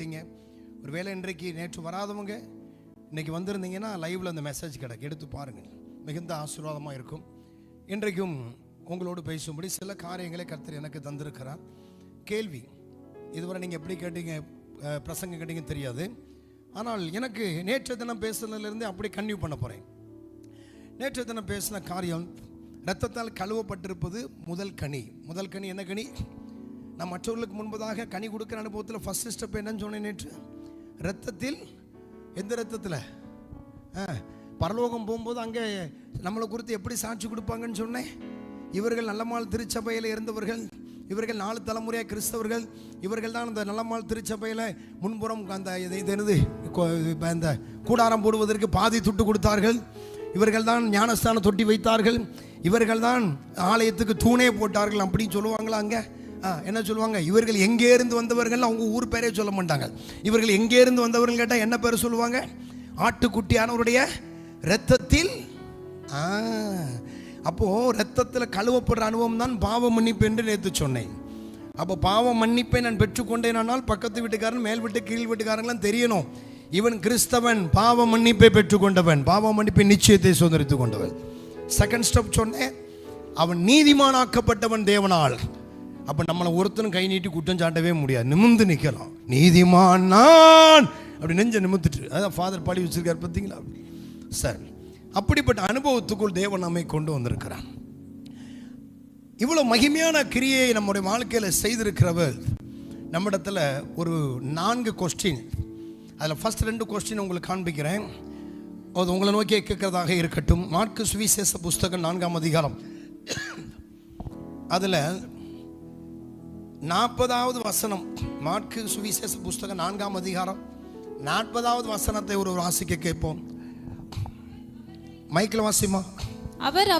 கேட்டீங்க. ஒரு வேளை இன்றைக்கு நேற்று வராதவங்க இன்றைக்கி வந்திருந்தீங்கன்னா லைவில் அந்த மெசேஜ் கிடக்கு, எடுத்து பாருங்கள், மிகுந்த ஆசீர்வாதமாக இருக்கும். இன்றைக்கும் உங்களோடு பேசும்படி சில காரியங்களை கர்த்தர் எனக்கு தந்திருக்கிறார். கேள்வி இதுவரை நீங்கள் எப்படி கேட்டீங்க, பிரசங்கம் கேட்டீங்க தெரியாது. ஆனால் எனக்கு நேற்று தினம் பேசுனதுலேருந்து அப்படி கன்டினியூ பண்ண போகிறேன். நேற்று தினம் பேசின காரியம், இரத்தத்தால் கழுவப்பட்டிருப்பது முதல் கனி. முதல் கனி என்ன கனி? நான் மற்றவர்களுக்கு முன்பதாக கனி கொடுக்குற அனுபவத்தில் ஃபஸ்ட்டு ஸ்டெப் என்னன்னு சொன்னேன் நேற்று. இரத்தத்தில், எந்த இரத்தத்தில்? பரலோகம் போகும்போது அங்கே நம்மளை குறித்து எப்படி சாட்சி கொடுப்பாங்கன்னு சொன்னேன். இவர்கள் நல்லமாள் திருச்சபையில் இருந்தவர்கள், இவர்கள் 4 தலைமுறையாக கிறிஸ்தவர்கள், இவர்கள் தான் அந்த நல்லமாள் திருச்சபையில் முன்புறம் அந்த இது இந்த கூடாரம் போடுவதற்கு பாதி துட்டு கொடுத்தார்கள். இவர்கள் தான் ஞானஸ்தான தொட்டி வைத்தார்கள். இவர்கள் தான் ஆலயத்துக்கு தூணே போட்டார்கள் அப்படின்னு சொல்லுவாங்களா? அங்கே என்ன சொல்லுவாங்க? இவர்கள் எங்கே இருந்து வந்தவர்கள்? அவங்க ஊர் பேரே சொல்ல மாட்டாங்க. இவர்கள் எங்கே இருந்து வந்தவர்கள் கேட்டால் என்ன பேர் சொல்லுவாங்க? ஆட்டுக்குட்டியானவருடைய இரத்தத்தில். அப்போது இரத்தத்தில் கழுவப்படுற அனுபவம் தான் பாவ மன்னிப்பு என்று நேற்று சொன்னேன். அப்போ பாவ மன்னிப்பை நான் பெற்றுக்கொண்டேனால் பக்கத்து வீட்டுக்காரன், மேல் வீட்டு, கீழ் வீட்டுக்காரங்களாம் தெரியணும், இவன் கிறிஸ்தவன், பாவ மன்னிப்பை பெற்றுக்கொண்டவன், பாவ மன்னிப்பை நிச்சயத்தை சுதந்திரித்து கொண்டவன். செகண்ட் ஸ்டெப் சொன்னேன், அவன் நீதிமானாக்கப்பட்டவன் தேவனால். அப்போ நம்மளை ஒருத்தனும் கை நீட்டி குற்றம் சாட்டவே முடியாது, நிமிர்ந்து நிற்கலாம். நீதிமான் நான் அப்படி நெஞ்ச நிமிர்ந்துட்டு, அதான் ஃபாதர் பாடி வச்சிருக்காரு பார்த்தீங்களா? சரி, அப்படிப்பட்ட அனுபவத்துக்குள் தேவன் நம்மை கொண்டு வந்திருக்கிறான். இவ்வளோ மகிமையான கிரியை நம்முடைய வாழ்க்கையில் செய்திருக்கிறவர் நம்மிடத்தில் ஒரு 4 கொஸ்டின். அதில் ஃபர்ஸ்ட் 2 கொஸ்டின் உங்களுக்கு காண்பிக்கிறேன், அது உங்களை நோக்கி கேட்கறதாக இருக்கட்டும். மார்க்கு சுவிசேஷ புஸ்தகம் 4ஆம் அதிகாரம், அதில் 40வது வசனம். மார்க்கு சுவிசேஷ புஸ்தகம் 4ஆம் அதிகாரம் 40வது வசனத்தை ஒரு வாசிக்க கேட்போம். மைக்கில் வாசிமா. அவர்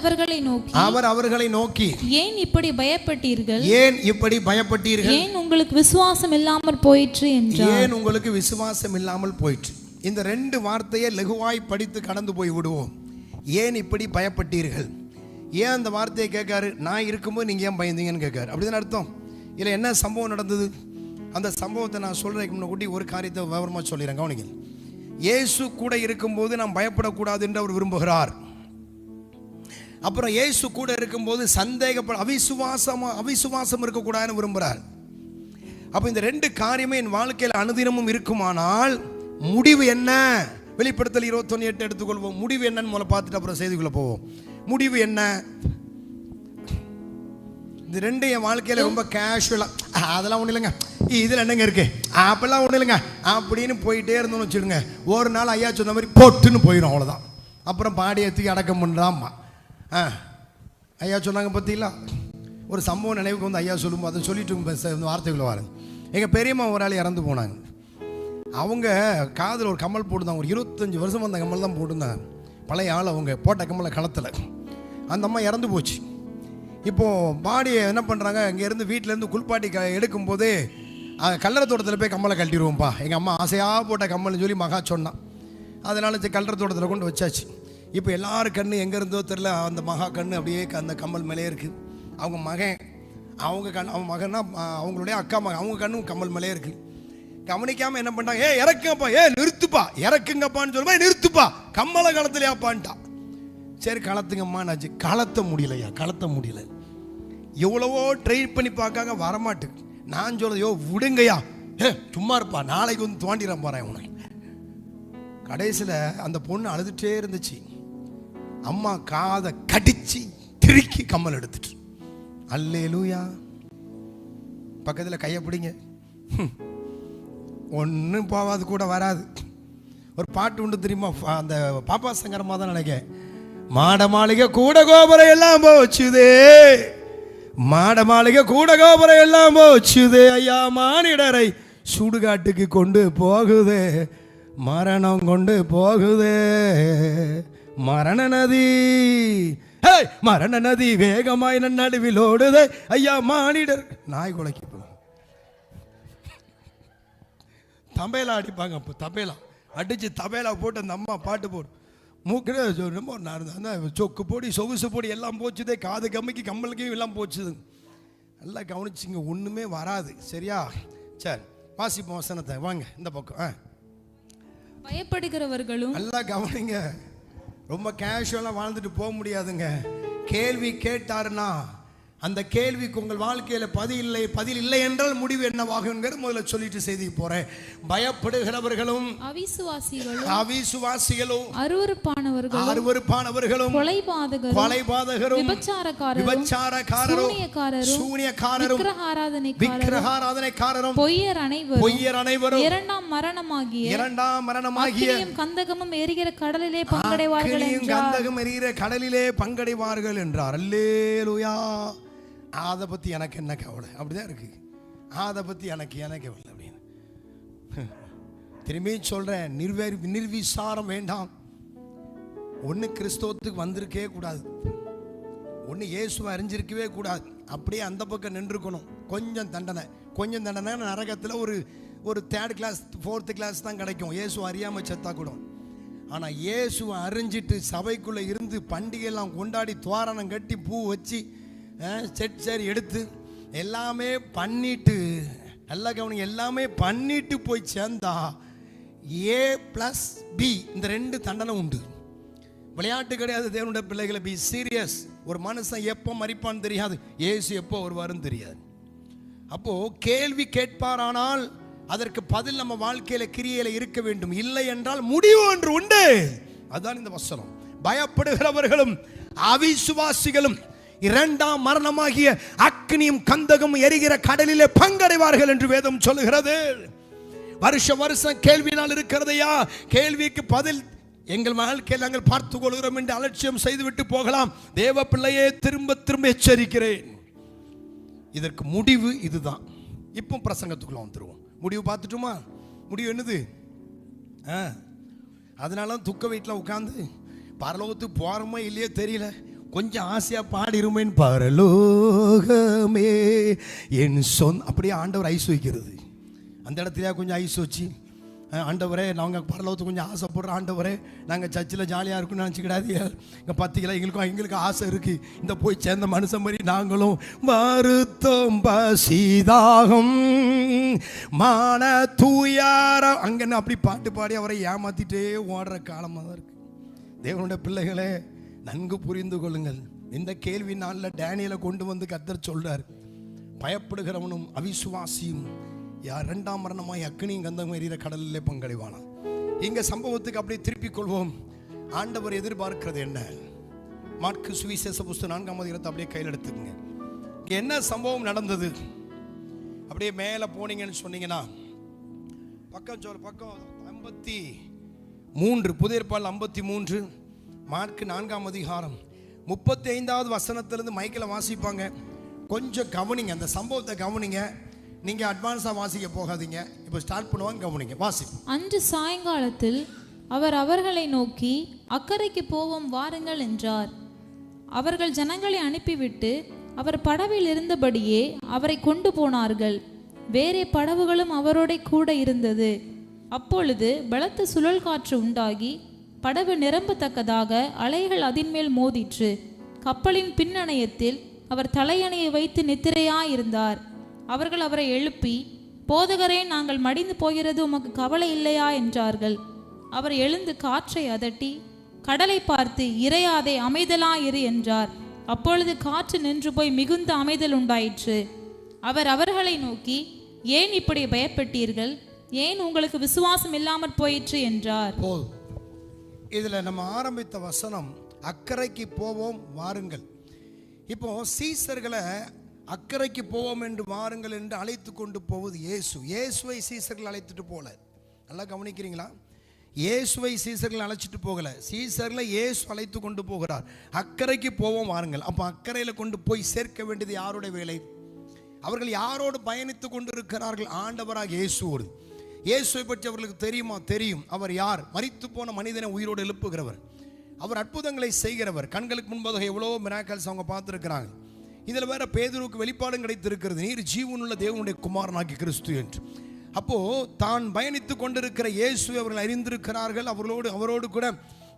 அவர்களை நோக்கி ஏன் இப்படி பயப்பட்டீர்கள்? ஏன் இப்படி பயப்பட்டீர்கள்? ஏன் உங்களுக்கு விசுவாசம் இல்லாமல் போயிற்று என்றார். ஏன் உங்களுக்கு விசுவாசம் இல்லாமல் போயிற்று? இந்த 2 வார்த்தையை லகுவாய் படித்து கடந்து போய் விடுவோம். ஏன் இப்படி பயப்பட்டீர்கள்? ஏன் அந்த வார்த்தையை கேட்காரு? நான் இருக்கும்போது நீங்கள் ஏன் பயந்தீங்கன்னு கேட்காரு. அப்படிதான் அர்த்தம். இல்லை என்ன சம்பவம் நடந்தது? அந்த சம்பவத்தை நான் சொல்கிறதுக்கு முன்னாடி ஒரு காரியத்தை விவரமாக சொல்லிடுறேன், கவனிங்க. இயேசு கூட இருக்கும்போது நாம் பயப்படக்கூடாது என்று அவர் விரும்புகிறார். அப்புறம் இயேசு கூட இருக்கும்போது அவிசுவாசம் இருக்கக்கூடாதுன்னு விரும்புகிறார். அப்போ இந்த 2 காரியமே என் வாழ்க்கையில் அனுதினமும் இருக்குமானால் முடிவு என்ன? வெளிப்படுத்தல் 21:8 எடுத்துக்கொள்வோம். முடிவு என்னன்னு முதல்ல பார்த்துட்டு அப்புறம் செய்திக்குள்ளே போவோம். முடிவு என்ன? இது 2 என் வாழ்க்கையில் ரொம்ப கேஷுவலாக, அதெல்லாம் ஒன்றும் இல்லைங்க, இதில் என்னங்க இருக்கு, அப்பெல்லாம் ஒன்றும் இல்லைங்க அப்படின்னு போயிட்டே இருந்தோம்னு வச்சுடுங்க. ஒரு நாள் ஐயா சொன்ன மாதிரி பொட்டுன்னு போயிடும், அவ்வளோதான். அப்புறம் பாடி ஏற்றி அடக்கம் பண்ணுறாம்மா. ஐயா சொன்னாங்க பார்த்தீங்களா? ஒரு சம்பவம் நினைவுக்கு வந்து ஐயா சொல்லும்போது அதை சொல்லிட்டு வார்த்தைக்குள்ள வாருங்க. எங்கள் பெரியம்மா ஒரு ஆள் இறந்து போனாங்க. அவங்க காதில் ஒரு கம்மல் போட்டுருந்தாங்க. ஒரு 25 வருஷம் அந்த கம்மல் தான் போட்டுருந்தாங்க. பழைய ஆள், அவங்க போட்ட கம்மலை களத்தில். அந்த அம்மா இறந்து போச்சு. இப்போது பாடியை என்ன பண்ணுறாங்க, இங்கேருந்து வீட்டிலேருந்து குளிப்பாட்டி எடுக்கும்போது கல்லறை தோட்டத்தில் போய் கம்மலை கழட்டிடுவோம்ப்பா, எங்கள் அம்மா ஆசையாக போட்ட கம்மல்னு சொல்லி மகா சொன்னான். அதனால கல்லறை தோட்டத்தில் கொண்டு வச்சாச்சு. இப்போ எல்லாரும் கண்ணு எங்கே இருந்தோ தெரில, அந்த மகா கண்ணு அப்படியே அந்த கம்மல் மேலே இருக்குது. அவங்க மகன், அவங்க மகன்னா அவங்களுடைய அக்கா மகன், அவங்க கண்ணும் கம்மல் மேலே இருக்குது. கவனிக்காமல் என்ன பண்ணாங்க, இறக்குங்கப்பா, நிறுத்துப்பா, இறக்குங்கப்பான்னு சொல்லுமா, நிறுத்துப்பா, கம்மலை களத்துலையாப்பான்ட்டா. சரி களத்துங்கம்மான்னாச்சு. களத்த முடியல. எவ்வளவோ ட்ரை பண்ணி பார்க்காங்க, வரமாட்டு. நான் சொல்ல, விடுங்கய்யா, சும்மா இருப்பா, நாளைக்கு வந்து தோண்டிட போறேன் உனக்கு. கடைசியில் அந்த பொண்ணு அழுதுட்டே இருந்துச்சு. அம்மா காதை கடிச்சு திருக்கி கம்மல் எடுத்துட்டு, அல்லேலூயா. பக்கத்தில் கையை பிடிங்க, ஒன்றும் போவாது, கூட வராது. ஒரு பாட்டு உண்டு தெரியுமா? அந்த பாப்பா சங்கரமாக தான் நினைக்கிறேன். மாட மாளிகை கூட கோபுரம் எல்லாம் போச்சுதே, மாட மாளிகை கூட கோபுரம் எல்லாம் போச்சுதே, ஐயா மானிடரை சுடுகாட்டுக்கு கொண்டு போகுதே, மரணம் கொண்டு போகுதே, மரண நதி வேகமாய் நடுவில் ஓடுதே, ஐயா மானிடர். நாய் குலைக்கு தபேலா அடிப்பாங்க. அப்போ தபேலா அடித்து தபேலா போட்டு அந்த அம்மா பாட்டு போடு, மூக்கில் ரொம்ப அந்த சொக்கு பொடி சொகுசு பொடி எல்லாம் போச்சுதே, காது கம்மிக்கு கம்மலுக்கும் எல்லாம் போச்சுது. நல்லா கவனிச்சிங்க, ஒன்றுமே வராது. சரியா? சரி, வாசிப்போம் வசனத்தை, வாங்க இந்த பக்கம். பயப்படுகிறவர்களும், நல்லா கவனிங்க, ரொம்ப கேஷுவலாக வாழ்ந்துட்டு போக முடியாதுங்க. கேள்வி கேட்டாருன்னா அந்த கேள்விக்கு உங்கள் வாழ்க்கையில் பதில் இல்லை என்றால் முடிவு என்னவாகும் முதல்ல சொல்லிட்டு செய்தி போறேன். பயப்படுகிறவர்களும், அவிசுவாசிகளும், அருவருப்பானவர்களும், கொலைபாதகரும், விபச்சாரக்காரரும், சூனியக்காரரும், விக்கிரகாராதனைக்காரரும், பொய்யர் அனைவரும் இரண்டாம் மரணமாகிய கந்தகமும் எரிகிற கடலிலே பங்கடைவார்கள் என்றார். அல்லேலூயா. அதை பற்றி எனக்கு என்ன கவலை, அப்படிதான் இருக்கு. அதை பற்றி எனக்கு கவலை அப்படின்னு திரும்பி சொல்கிறேன். நிர்விசாரம் வேண்டாம். ஒன்று கிறிஸ்தவத்துக்கு வந்திருக்கவே கூடாது, ஒன்று இயேசுவை அறிஞ்சிருக்கவே கூடாது. அப்படியே அந்த பக்கம் நின்றுக்கணும். கொஞ்சம் தண்டனை நரகத்தில் ஒரு 3rd கிளாஸ் 4th கிளாஸ் தான் கிடைக்கும், இயேசு அறியாமல் செத்தா கூட. ஆனால் இயேசுவை அறிஞ்சிட்டு சபைக்குள்ளே இருந்து பண்டிகையெல்லாம் கொண்டாடி தோரணம் கட்டி பூ வச்சு செட் எடுத்து எல்லாமே பண்ணிட்டு, நல்லா கவனிங்க, எல்லாமே பண்ணிட்டு போய் சேர்ந்தா A+B இந்த 2 தண்டனை உண்டு. விளையாட்டு கிடையாது தேவனுடைய பிள்ளைகளை. Be serious. ஒரு மனுஷன் எப்போ மரிப்பான்னு தெரியாது, இயேசு எப்போ வருவாருன்னு தெரியாது. அப்போ கேள்வி கேட்பாரானால் அதற்கு பதில் நம்ம வாழ்க்கையில கிரியையில இருக்க வேண்டும். இல்லை என்றால் முடிவு ஒன்று உண்டு. அதுதான் இந்த வசனம். பயப்படுகிறவர்களும் அவிசுவாசிகளும் இரண்டாம் மரணமாகிய அக்னியும் கந்தகம் எரிகிற கடலிலே பங்கடைவார்கள் என்று வேதம் சொல்லுகிறது. வருஷம் கேள்வினால் இருக்கிறதையா? கேள்விக்கு பதில் எங்கள் வாழ்க்கையில் நாங்கள் பார்த்துக் கொள்கிறோம் என்று அலட்சியம் செய்துவிட்டு போகலாம். தேவ பிள்ளையே, திரும்ப திரும்ப எச்சரிக்கிறேன், இதற்கு முடிவு இதுதான். இப்போ பிரசங்கத்துக்குள்ள வந்துருவோம். முடிவு பார்த்துட்டுமா? முடிவு என்னது? அதனால துக்க வீட்டில் உட்காந்து பரலோகத்துக்கு போறோமோ இல்லையோ தெரியல, கொஞ்சம் ஆசையா பாடிருமேன். பரலோகமே என் அப்படியே ஆண்டவர் ஐஸ் வைக்கிறது. அந்த இடத்துலயா கொஞ்சம் ஐஸ் வச்சு, ஆண்டவரே நாங்கள் பரலோகத்துக்கு கொஞ்சம் ஆசைப்படுற ஆண்டவரே, நாங்கள் சர்ச்சில் ஜாலியாக இருக்குன்னு நினச்சிக்கிடாதீங்க. இங்கே 10 கிலோ எங்களுக்கு ஆசை இருக்குது. இந்த போய் சேர்ந்த மனுஷன் மாதிரி நாங்களும் வருத்தம் பசிதாகம் மான தூயாரம் அங்கன்னு அப்படி பாட்டு பாடி அவரை ஏமாத்திட்டே ஓடுற காலமாக தான் இருக்கு. தேவனுடைய பிள்ளைகளே, நன்கு புரிந்து கொள்ளுங்கள். இந்த கேள்வி நாளில் டேனியலை கொண்டு வந்து கர்த்தர் சொல்றார், பயப்படுகிறவனும் அவிசுவாசியும் யார் 2ஆம் மரணமாய் அக்னியும் கந்தகம் எரிகிற கடலிலே பங்கடைவானா. இங்க சம்பவத்துக்கு அப்படியே திருப்பிக் கொள்வோம். ஆண்டவர் எதிர்பார்க்கிறது என்ன? மாற்கு சுவிசேஷ புஸ்தகம் 4ஆம் அதிகாரத்தை அப்படியே கையில் எடுத்துக்கங்க. என்ன சம்பவம் நடந்தது? அப்படியே மேலே போனீங்கன்னு சொன்னீங்கன்னா பக்கம் 53, புதிய ஏற்பாடு 53, மார்க் 4ஆம் அதிகாரம் 35வது வசனத்திலிருந்து மைக்கில் வாசிப்பாங்க. கொஞ்சம் கவனிங்க, அந்த சம்பவத்தை கவனிங்க. நீங்க அட்வான்ஸா வாசிக்க போகாதீங்க. இப்போ ஸ்டார்ட் பண்ணுவாங்க, கவனிங்க, வாசி. அன்று சாயங்காலத்தில் அவர் அவர்களை நோக்கி, அக்கறைக்கு போவோம் வாருங்கள் என்றார். அவர்கள் ஜனங்களை அனுப்பிவிட்டு அவர் படவில் இருந்தபடியே அவரை கொண்டு போனார்கள். வேறே படவுகளும் அவரோட கூட இருந்தது. அப்பொழுது பலத்த சுழல் காற்று உண்டாகி படவு நிரம்பத்தக்கதாக அலைகள் அதின்மேல் மோதிற்று. கப்பலின் பின்னணையத்தில் அவர் தலையணையை வைத்து நித்திரையாயிருந்தார். அவர்கள் அவரை எழுப்பி, போதகரே, நாங்கள் மடிந்து போகிறது உமக்கு கவலை இல்லையா என்றார்கள். அவர் எழுந்து காற்றை அதட்டி கடலை பார்த்து, இறையாதே, அமைதலாயிரு என்றார். அப்பொழுது காற்று நின்று போய் மிகுந்த அமைதல் உண்டாயிற்று. அவர் அவர்களை நோக்கி, ஏன் இப்படி பயப்பட்டீர்கள்? ஏன் உங்களுக்கு விசுவாசம் இல்லாமற் போயிற்று என்றார். இதுல நம்ம ஆரம்பித்த வசனம், அக்கறைக்கு போவோம் வாருங்கள். இப்போ சீசர்களை அக்கறைக்கு போவோம் என்று வாருங்கள் என்று அழைத்து கொண்டு போவது இயேசுவை சீசர்கள் அழைத்துட்டு போகல. நல்லா கவனிக்கிறீங்களா? இயேசுவை சீசர்கள் அழைச்சிட்டு போகல, சீசர்களை இயேசு அழைத்து கொண்டு போகிறார். அக்கறைக்கு போவோம் வாருங்கள். அப்போ அக்கறையில் கொண்டு போய் சேர்க்க வேண்டியது யாருடைய வேலை? அவர்கள் யாரோடு பயணித்து கொண்டு இருக்கிறார்கள்? ஆண்டவராக இயேசுவோடு. இயேசுவை பற்றி அவர்களுக்கு தெரியுமா? தெரியும். அவர் யார்? மரித்து போன மனிதனை உயிரோடு எழுப்புகிறவர். அவர் அற்புதங்களை செய்கிறவர். கண்களுக்கு முன்பாக எவ்வளோ மிராக்கல்ஸ் அவங்க பார்த்துருக்கிறாங்க. இதில் வேற பேதுருக்கு வெளிப்பாடும் கிடைத்திருக்கிறது, நீர் ஜீவனுள்ள தேவனுடைய குமாரனாகி கிறிஸ்து என்று. அப்போ தான் பயணித்து கொண்டிருக்கிற இயேசுவை அவர்கள் அறிந்திருக்கிறார்கள். அவரோடு கூட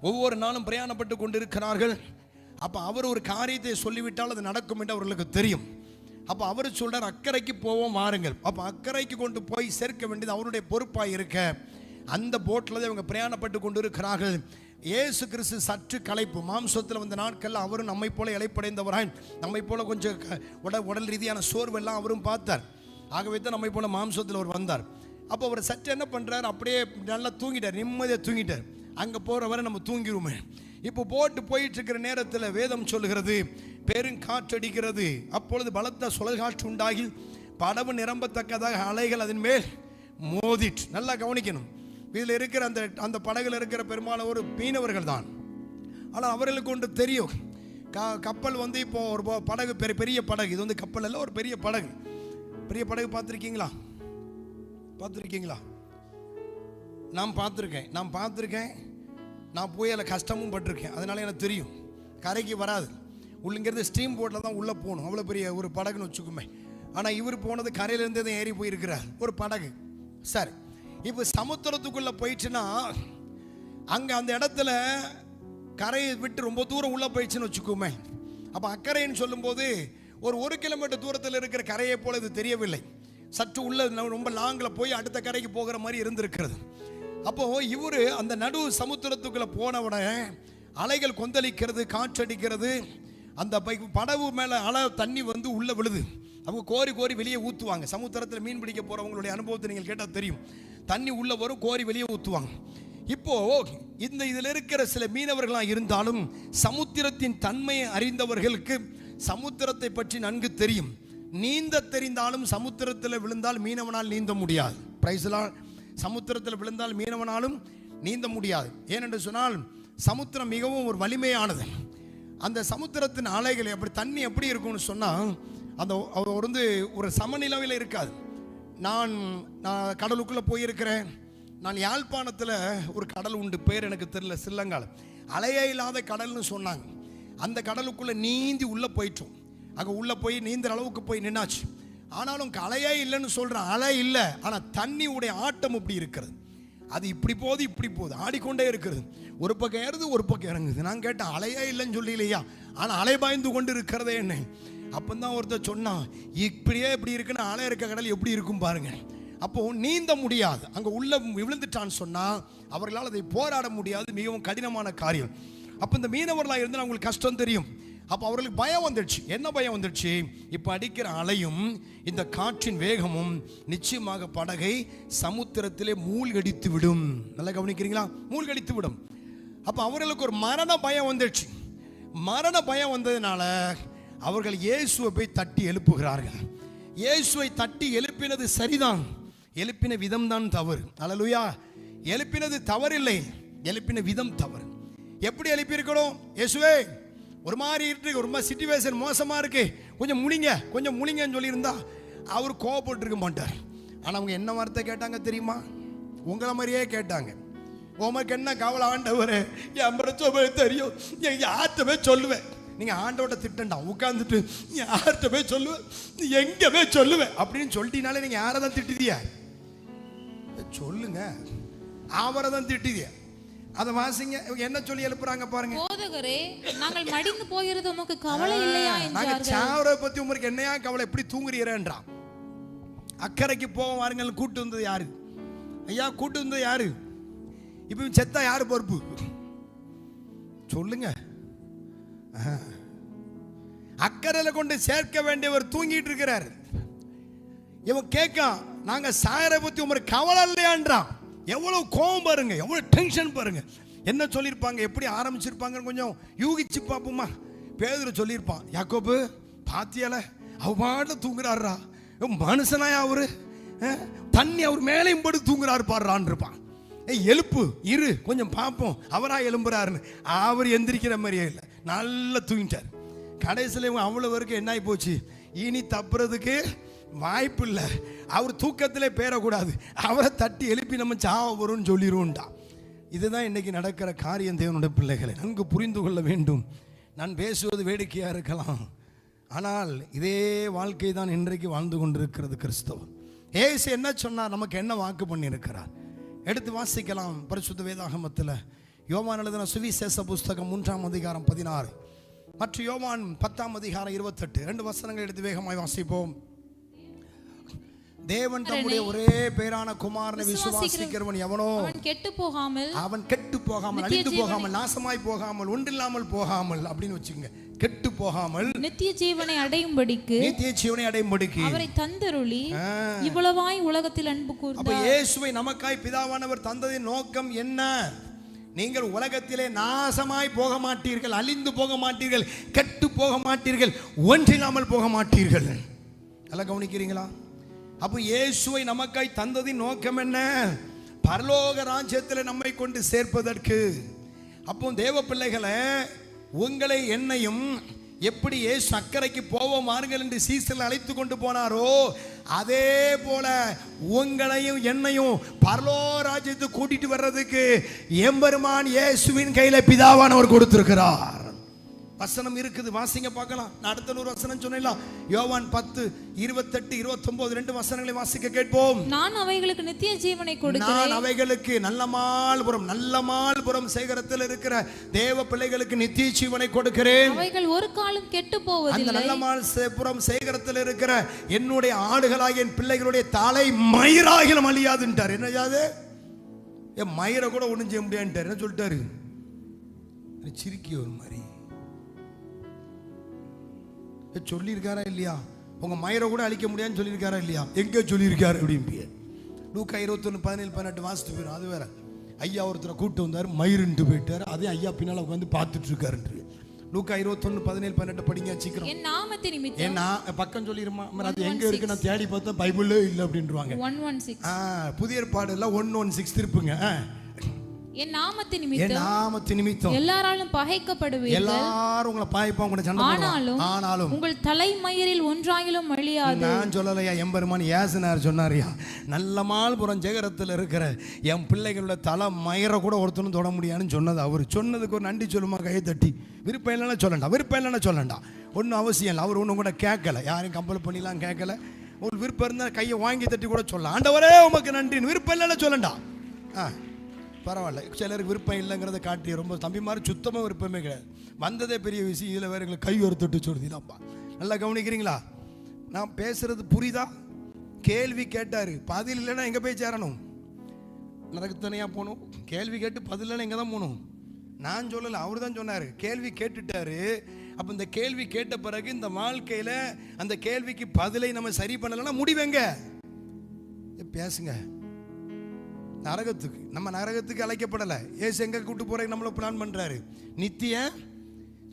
ஒவ்வொரு நாளும் பிரயாணப்பட்டு கொண்டிருக்கிறார்கள். அப்போ அவர் ஒரு காரியத்தை சொல்லிவிட்டால் அது நடக்கும் என்று அவர்களுக்கு தெரியும். அப்போ அவர் சொல்றார், அக்கறைக்கு போவோம் வாருங்கள். அப்போ அக்கறைக்கு கொண்டு போய் சேர்க்க வேண்டியது அவருடைய பொறுப்பாக இருக்க அந்த போட்டில் தான் இவங்க பிரயாணப்பட்டு கொண்டு இருக்கிறார்கள். இயேசு கிறிஸ்து சற்று களைப்பு மாம்சத்தில் வந்த நாட்களில் அவரும் நம்மை போல இளைப்படைந்தவராய், நம்மை போல கொஞ்சம் உடல் ரீதியான சோர்வெல்லாம் அவரும் பார்த்தார். ஆகவே தான் நம்மை போல மாம்சத்தில் அவர் வந்தார். அப்போ அவர் சற்று என்ன பண்ணுறார், அப்படியே நல்லா தூங்கிட்டார், நிம்மதியாக தூங்கிட்டார். அங்கே போகிற வரை நம்ம தூங்கிடுவோமே. இப்போ போட்டு போயிட்டு இருக்கிற நேரத்தில் வேதம் சொல்லுகிறது, பெருங்காற்றடிக்கிறது. அப்பொழுது பலத்த சுழல் காற்று உண்டாகி படவு நிரம்பத்தக்கதாக அலைகள் அதன் மேல் மோதிட்டு. நல்லா கவனிக்கணும், இதில் இருக்கிற அந்த படகுல இருக்கிற பெரும்பாலும் ஒரு மீனவர்கள் தான். ஆனால் அவர்களுக்கு ஒன்று தெரியும், கப்பல் வந்து இப்போ ஒரு படகு, பெரிய படகு, இது வந்து கப்பல் இல்லை, ஒரு பெரிய படகு. பெரிய படகு பார்த்துருக்கீங்களா? நான் பார்த்துருக்கேன். நான் போய் அதில் கஷ்டமும் பட்டிருக்கேன், அதனால எனக்கு தெரியும். கரைக்கு வராது, உள்ளிங்கிறது ஸ்டீம் போட்டில் தான் உள்ளே போகணும். அவ்வளோ பெரிய ஒரு படகுன்னு வச்சுக்குமே. ஆனால் இவர் போனது கரையிலேருந்தே தான் ஏறி போயிருக்கிறார், ஒரு படகு. சரி, இப்போ சமுத்திரத்துக்குள்ளே போயிடுச்சுன்னா அங்கே அந்த இடத்துல கரையை விட்டு ரொம்ப தூரம் உள்ளே போயிடுச்சுன்னு வச்சுக்கோமே. அப்போ அக்கறைன்னு சொல்லும்போது ஒரு 1 கிலோமீட்டர் தூரத்தில் இருக்கிற கரையை போல இது தெரியவில்லை. சற்று உள்ள ரொம்ப லாங்கில் போய் அடுத்த கரைக்கு போகிற மாதிரி இருந்திருக்கிறது. அப்போது இவர் அந்த நடு சமுத்திரத்துக்குள்ளே போன உடனே அலைகள் கொந்தளிக்கிறது, காற்றடிக்கிறது. அந்த படகு மேலே அலை தண்ணி வந்து உள்ளே விழுது. அவங்க கோரி வெளியே ஊற்றுவாங்க. சமுத்திரத்தில் மீன் பிடிக்க போகிறவங்களுடைய அனுபவத்தை நீங்கள் கேட்டால் தெரியும். தண்ணி உள்ளே வரும், கோரி வெளியே ஊற்றுவாங்க. இப்போது இதில் இருக்கிற சில மீனவர்களாக இருந்தாலும் சமுத்திரத்தின் தன்மையை அறிந்தவர்களுக்கு சமுத்திரத்தை பற்றி நன்கு தெரியும். நீந்த தெரிந்தாலும் சமுத்திரத்தில் விழுந்தால் மீனவனால் நீந்த முடியாது. பிரைஸ்லார்ட். சமுத்திரத்தில் விழுந்தால் மீனவனாலும் நீந்த முடியாது. ஏனென்று சொன்னால் சமுத்திரம் மிகவும் ஒரு வலிமையானது. அந்த சமுத்திரத்தின் அலைகள் அப்படி தண்ணி எப்படி இருக்கும்னு சொன்னால் அந்த வந்து ஒரு சமநிலையில் இருக்காது. நான் கடலுக்குள்ளே போயிருக்கிறேன். நான் யாழ்ப்பாணத்தில் ஒரு கடல் உண்டு, பேர் எனக்கு தெரியல, சில்லங்காலம். அலையே இல்லாத கடல்னு சொன்னாங்க. அந்த கடலுக்குள்ளே நீந்தி உள்ளே போயிட்டோம். அங்கே உள்ளே போய் நீந்துற அளவுக்கு போய் நின்னாச்சு. ஆனாலும் அலையே இல்லைன்னு சொல்கிறேன், அலை இல்லை. ஆனால் தண்ணியுடைய ஆட்டம் இப்படி இருக்கிறது. அது இப்படி போகுது, ஆடிக்கொண்டே இருக்கிறது. ஒரு பக்கம் ஏறுது, ஒரு பக்கம் இறங்குது. நான் கேட்டேன், அலையே இல்லைன்னு சொல்லி இல்லையா, ஆனால் அலை பாய்ந்து கொண்டு இருக்கிறதே என்ன. அப்போ தான் ஒருத்தர் சொன்னான், இப்படி இருக்குன்னு அலை இருக்க கடல் எப்படி இருக்கும் பாருங்க. அப்போது நீந்த முடியாது. அங்கே உள்ள விழுந்துட்டான்னு சொன்னால் அவர்களால் அதை போராட முடியாது, மிகவும் கடினமான காரியம். அப்போ இந்த மீனவர்களாக இருந்தால் அவங்களுக்கு கஷ்டம் தெரியும். அப்போ அவர்களுக்கு பயம் வந்துடுச்சு. என்ன பயம் வந்துடுச்சு? இப்போ அடிக்கிற அலையும் இந்த காற்றின் வேகமும் நிச்சயமாக படகை சமுத்திரத்திலே மூழ்கடித்து விடும். நல்லா கவனிக்கிறீங்களா? மூழ்கடித்து விடும். அப்போ அவர்களுக்கு ஒரு மரண பயம் வந்துடுச்சு. மரண பயம் வந்ததுனால அவர்கள் இயேசுவை போய் தட்டி எழுப்புகிறார்கள். இயேசுவை தட்டி எழுப்பினது சரிதான், எழுப்பின விதம் தான் தவறு. அல்லேலூயா. எழுப்பினது தவறில்லை, எழுப்பின விதம் தவறு. எப்படி எழுப்பியிருக்கணும்? இயேசுவே ஒரு மாதிரி இருக்கு, ஒரு மாதிரி சிச்சுவேஷன் மோசமாக இருக்கு, கொஞ்சம் முழிங்கன்னு சொல்லியிருந்தா அவர் கோவப்பட்டுருக்க மாட்டார். ஆனால் அவங்க என்ன வார்த்தை கேட்டாங்க தெரியுமா? உங்களை மாதிரியே கேட்டாங்க. உமக்கு என்ன கவலை ஆண்டவரே, என் பிரச்சனை தெரியும், யார்கிட்ட போய் சொல்லுவேன். நீங்கள் ஆண்டவர்கிட்ட திட்டண்டா உட்காந்துட்டு யார்கிட்ட போய் சொல்லுவேன், எங்கே போய் சொல்லுவேன் அப்படின்னு சொல்லிட்டீனாலே நீங்கள் யாரை தான் திட்டுதியா? சொல்லுங்க, அவரை தான் திட்டுதியா? அதை வாசிங்க, என்ன சொல்லி எழுப்புறாங்க பாருங்க. போதகரே, நாங்கள் மடிந்து போகிறது உமக்கு கவலை இல்லையா என்றார்கள். நாங்கள் சாவரை பத்தி உங்களுக்கு என்னையா கவலை, எப்படி தூங்குறீரேன்றான். அக்கறைக்கு போக வாருங்கள். கூட்டு வந்தது யாரு ஐயா? கூட்டு வந்தது யாரு? இப்போ செத்தா யாரு பொறுப்பு சொல்லுங்க? அக்கறையில கொண்டு சேர்க்க வேண்டியவர் தூங்கிட்டு இருக்கிறார். இவன் கேட்க, நாங்க சாயரை பத்தி உங்களுக்கு கவலை இல்லையான்றான். எவ்வளவு கோபம் பாருங்க, எவ்வளவு டென்ஷன் பாருங்க. என்ன சொல்லியிருப்பாங்க, எப்படி ஆரம்பிச்சிருப்பாங்க கொஞ்சம் யூகிச்சு பார்ப்போமா? பேதுரு சொல்லியிருப்பான், யாக்கோபு பாத்தியால அவ பாட்டில் தூங்குறாரா, மனுஷனாயா அவரு, தண்ணி அவர் மேலையும் போட்டு தூங்குறாரு பாடுறான் இருப்பான். எழுப்பு இரு கொஞ்சம் பார்ப்போம் அவரா எழும்புறாருன்னு. அவர் எந்திரிக்கிற மாதிரியே இல்லை, நல்லா தூங்கிட்டார். கடைசியில் இவங்க அவ்வளோ வரைக்கும் என்ன ஆகி போச்சு, இனி தப்புறதுக்கு வாய்ப்பு இல்லை. அவர் தூக்கத்திலே பேரக்கூடாது, அவரை தட்டி எழுப்பி நம்ம சாவ வரும்னு சொல்லிடுவோம்டா. இதுதான் இன்னைக்கு நடக்கிற காரியம். தேவனுடைய பிள்ளைகளை நன்கு புரிந்து கொள்ள வேண்டும். நான் பேசுவது வேடிக்கையாக இருக்கலாம், ஆனால் இதே வாழ்க்கை தான் இன்றைக்கு வாழ்ந்து கொண்டிருக்கிறது கிறிஸ்தவம். ஏசு என்ன சொன்னார், நமக்கு என்ன வாக்கு பண்ணியிருக்கிறார்? எடுத்து வாசிக்கலாம் பரிசுத்த வேதாகமத்தில். யோவான் எழுதின சுவிசேஷ புஸ்தகம் 3-ம் அதிகாரம் 16. மற்ற யோவான் 10:28 2 வசனங்கள் எடுத்து வேகமாய் வாசிப்போம். தேவன் தம்முடைய ஒரே பேரான குமாரனை விசுவாசிக்கிறவன் எவனோ அவன் கெட்டு போகாமல் அழிந்து போகாமல் நாசமாய் போகாமல் ஒன்றில்லாமல் போகாமல் அப்படின்னு வச்சுங்க. கெட்டு போகாமல் நித்திய ஜீவனை அடையும்படிக்கு அவரை தந்தருளி இவ்வளவாய் உலகத்தில் அன்பு கூர்ந்தார். அப்ப இயேசுவை நமக்காய் பிதாவானவர் தந்ததின் நோக்கம் என்ன? நீங்கள் உலகத்திலே நாசமாய் போக மாட்டீர்கள், அழிந்து போக மாட்டீர்கள், கெட்டு போக மாட்டீர்கள், ஒன்றில்லாமல் போக மாட்டீர்கள். நல்லா கவனிக்கிறீங்களா? அப்போ இயேசுவை நமக்காய் தந்ததின் நோக்கம் என்ன? பரலோக ராஜ்யத்தில் நம்மை கொண்டு சேர்ப்பதற்கு. அப்போ தேவ பிள்ளைகளை, உங்களை என்னையும் எப்படி இயேசு அக்கறைக்கு போவோம் வாருங்கள் என்று சீசரில் அழைத்து கொண்டு போனாரோ, அதே போல உங்களையும் என்னையும் பரலோக ராஜ்யத்துக்கு கூட்டிட்டு வர்றதுக்கு எம்பெருமான் இயேசுவின் கையில பிதாவானவர் கொடுத்திருக்கிறார். வசனம் இருக்குது, வாசிங்க பார்க்கலாம். நான் அடுத்த ஒரு வசனம் சொன்னேன். யோவான் 10:28-29 2 வசனங்களை வாசிக்க கேட்போம். நான் அவைகளுக்கு நித்திய ஜீவனை கொடுக்கிறேன். நான் அவைகளுக்கு நல்லமால்புரம் சேகரத்தில் இருக்கிற தேவ பிள்ளைகளுக்கு நித்திய ஜீவனை கொடுக்கிறேன். அவைகள் ஒரு காலம் கெட்டு போவதில்லை. அந்த நல்லமால்புரம் சேகரத்தில் இருக்கிற என்னுடைய ஆடுகளாகிய என் பிள்ளைகளுடைய தலை மயிராகிலும் அழியாதுன்றார். என்னது? என் மயிரை கூட ஒண்ணும் செய்ய முடியாதுன்றார். என்ன சொல்லிட்டாரு? சிரிக்கிய ஒரு மாதிரி சொல்லியிருக்காரா இல்லையா? உங்க மயிரை கூட அழிக்க முடியாதுன்னு சொல்லியிருக்காரா இல்லையா? எங்க சொல்லியிருக்காரு அப்படின்னு லூக்கா 21:17-18 வாசிட்டு போயிடும். அது வேற. ஐயா ஒருத்தரை கூட்டு வந்தார், மயிருன்ட்டு போயிட்டாரு. அதே ஐயா பின்னால உட்காந்து பார்த்துட்டு இருக்காரு. லூக்கா 21:17-18 படிங்க சீக்கிரம். என் நாமத்தின் நிமித்தம். ஏன்னா பக்கம் சொல்லிருமா, அது எங்க இருக்கு? நான் தேடி பார்த்தா பைபிளே இல்லை அப்படின்றாங்க. 116 புதிய ஏற்பாடு எல்லாம் 116 திருப்புங்க. என் நாமத்தின் நிமித்தம் எல்லாராலும் பகைக்கப்படுவீர்கள். எல்லாரும் உங்களை பாய்ப்பாங்க, உங்களை சண்டை போடுவாங்க. ஆனாலும் உங்கள் தலைமயிரில் ஒன்றாகிலும் அழியாது. நான் சொல்லலையா, எம்பெருமான் ஏசுனார் சொன்னாரியா, நல்லமால்புரம் சேகரத்தில் இருக்கிற என் பிள்ளைகளோட தலை மயிரை கூட ஒருத்தனும் தொட முடியாதுன்னு சொன்னது அவர். சொன்னதுக்கு ஒரு நன்றி சொல்லுமா கையை தட்டி. விருப்பம் இல்லைன்னா சொல்லண்டா, ஒன்றும் அவசியம் இல்லை. அவர் ஒன்றும் கூட கேட்கல, யாரையும் கம்பல் பண்ணிலாம் கேட்கல. உங்களுக்கு விருப்பம் இருந்தால் கையை வாங்கி தட்டி கூட சொல்லலாம். ஆண்டவரே உமக்கு நன்றின்னு. விருப்பம் இல்லைன்னா சொல்லண்டா, பரவாயில்ல. சிலருக்கு விருப்பம் இல்லைங்கிறத காட்டி ரொம்ப தம்பி மாதிரி சுத்தமாக விருப்பமே கிடையாது. வந்ததே பெரிய விஷயம். இதில் வேற எங்களை கை ஒருத்தட்டு சொல்லுதாப்பா. நல்லா கவனிக்கிறீங்களா? நான் பேசுறது புரியுதா? கேள்வி கேட்டாரு, பதில் இல்லைன்னா எங்கே போய் சேரணும்? நரகத்தனையாக போகணும். கேள்வி கேட்டு பதில் இல்லைன்னா எங்கே தான் போகணும்? நான் சொல்லலை, அவர் தான் சொன்னார். கேள்வி கேட்டுட்டாரு. அப்போ இந்த கேள்வி கேட்ட பிறகு இந்த வாழ்க்கையில் அந்த கேள்விக்கு பதிலை நம்ம சரி பண்ணலைன்னா முடிவெங்க? பேசுங்க. நரகத்துக்கு. நம்ம நரகத்துக்கு அழைக்கப்படலை. ஏசு எங்க கூட்டு போறதுக்கு நம்மள பிளான் பண்றாரு? நித்திய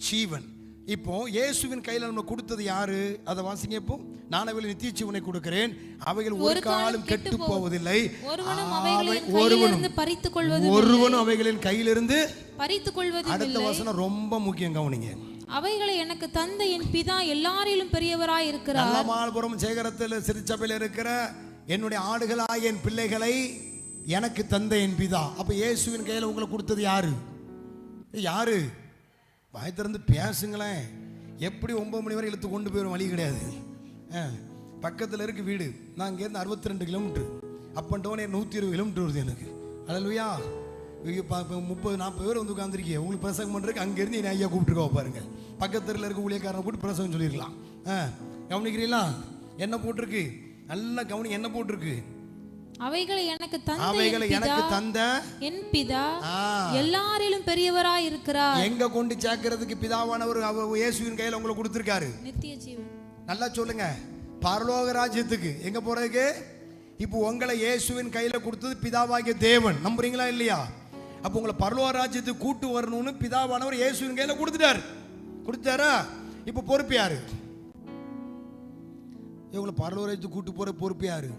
ஜீவன். இப்போ இயேசுவின் கையில நம்ம கொடுத்தது யாரு? அதை வாசிங்க. இப்போ நான் அவைகள் நித்திய ஜீவனை கொடுக்கிறேன், அவைகள் ஒரு காலம் கெட்டு போவதில்லை, ஒருவனும் அவைகளின் கையிலிருந்து பறித்துக் கொள்வதில்லை. அடுத்த வசனம் ரொம்ப முக்கியம், கவனிங்க. அவைகளை எனக்கு தந்த என் பிதா எல்லாரிலும் பெரியவராய் இருக்கிறார். நல்லமால்புரம் சேகரத்தில் சிறுசபையில் இருக்கிற என்னுடைய ஆடுகளாகிய என் பிள்ளைகளை எனக்கு தந்த என் பிதா. அப்ப இயேசுவின் கையில் உங்களை கொடுத்தது யாரு? வாய் திறந்து பேசுங்களேன். எப்படி 9 மணி வரை இழுத்து கொண்டு போயிடும், வழி கிடையாது. பக்கத்தில் இருக்கு வீடு. நான் இங்கேருந்து 62 kilometre, up and down 120 kilometre வருது எனக்கு. அல்லேலூயா. 30-40 பேர் வந்து உட்காந்துருக்கீங்க. உங்களுக்கு பிரசங்கம் பண்ணுறதுக்கு அங்கேருந்து என் ஐயா கூப்பிட்டுருக்கோ பாருங்க. பக்கத்தில் இருக்க ஊழியக்காரனை கூப்பிட்டு பிரசங்கம் சொல்லியிருக்கலாம். கவனிக்கிறீங்களா? என்ன போட்டிருக்கு? நல்லா கவனி. என்ன போட்டிருக்கு? அவைகளை எனக்கு தந்த என் பிதா எல்லாரிலும் பெரியவராய் இருக்கிறார். எங்க கொண்டு சேர்க்கிறதுக்கு பிதாவானவர் இயேசுவின் கையில உங்களுக்கு கொடுத்திருக்காரு நித்திய ஜீவன். நல்லா சொல்லுங்க. பரலோக ராஜ்யத்துக்கு எங்க போறதுக்கு? இப்போ உங்களை இயேசுவின் கையில கொடுத்தது பிதாவாகிய தேவன். நம்புறீங்களா இல்லையா? அப்போ உங்களை பரலோக ராஜ்யத்துக்கு கூட்டு வரணும்னு பிதாவானவர் இயேசுவின் கையில கொடுத்தாரா? இப்போ பொறுப்பு யாரு? இவங்களை பரலோக ராஜ்யத்துக்கு கூட்டு போற பொறுப்பு யாரு?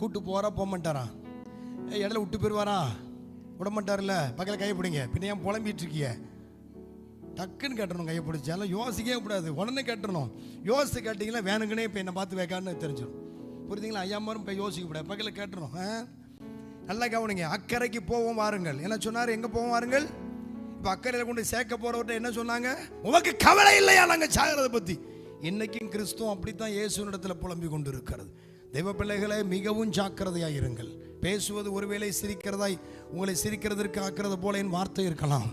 கூட்டு போறா போக மாட்டாரா? இடையில விட்டு போயிடுவாரா? விட மாட்டார்ல. பக்கத்தில் கையை பிடிங்க. பின்ன ஏன் புலம்பிட்டு இருக்கிய? டக்குன்னு கேட்டணும். கையை பிடிச்சாலும் யோசிக்கவே கூடாது, உடனே கேட்டணும். யோசித்து கேட்டிங்கன்னா வேணுங்கன்னே இப்போ என்னை பார்த்து வைக்கான்னு தெரிஞ்சிடும். புரியுதுங்களா? ஐயா மாரும் இப்போ யோசிக்க கூடாது, பக்கத்தில் கேட்டணும். நல்லா கவனிங்க. அக்கறைக்கு போவோம் வாருங்கள். என்ன சொன்னார்? எங்கே போவோம் வாருங்கள்? இப்போ அக்கறையில் கொண்டு சேர்க்க போறவர்கிட்ட என்ன சொன்னாங்க? உனக்கு கவலை இல்லையா நாங்கள் சாகிறத பற்றி? இன்னைக்கும் கிறிஸ்துவம் அப்படித்தான் இயேசுவினிடத்தில் புலம்பி கொண்டு இருக்கிறது. தெய்வ பிள்ளைகளை, மிகவும் ஜாக்கிரதையாக இருங்கள். பேசுவது ஒருவேளை சிரிக்கிறதாய் உங்களை சிரிக்கிறதற்கு ஆக்கிறது போல என் வார்த்தை இருக்கலாம்.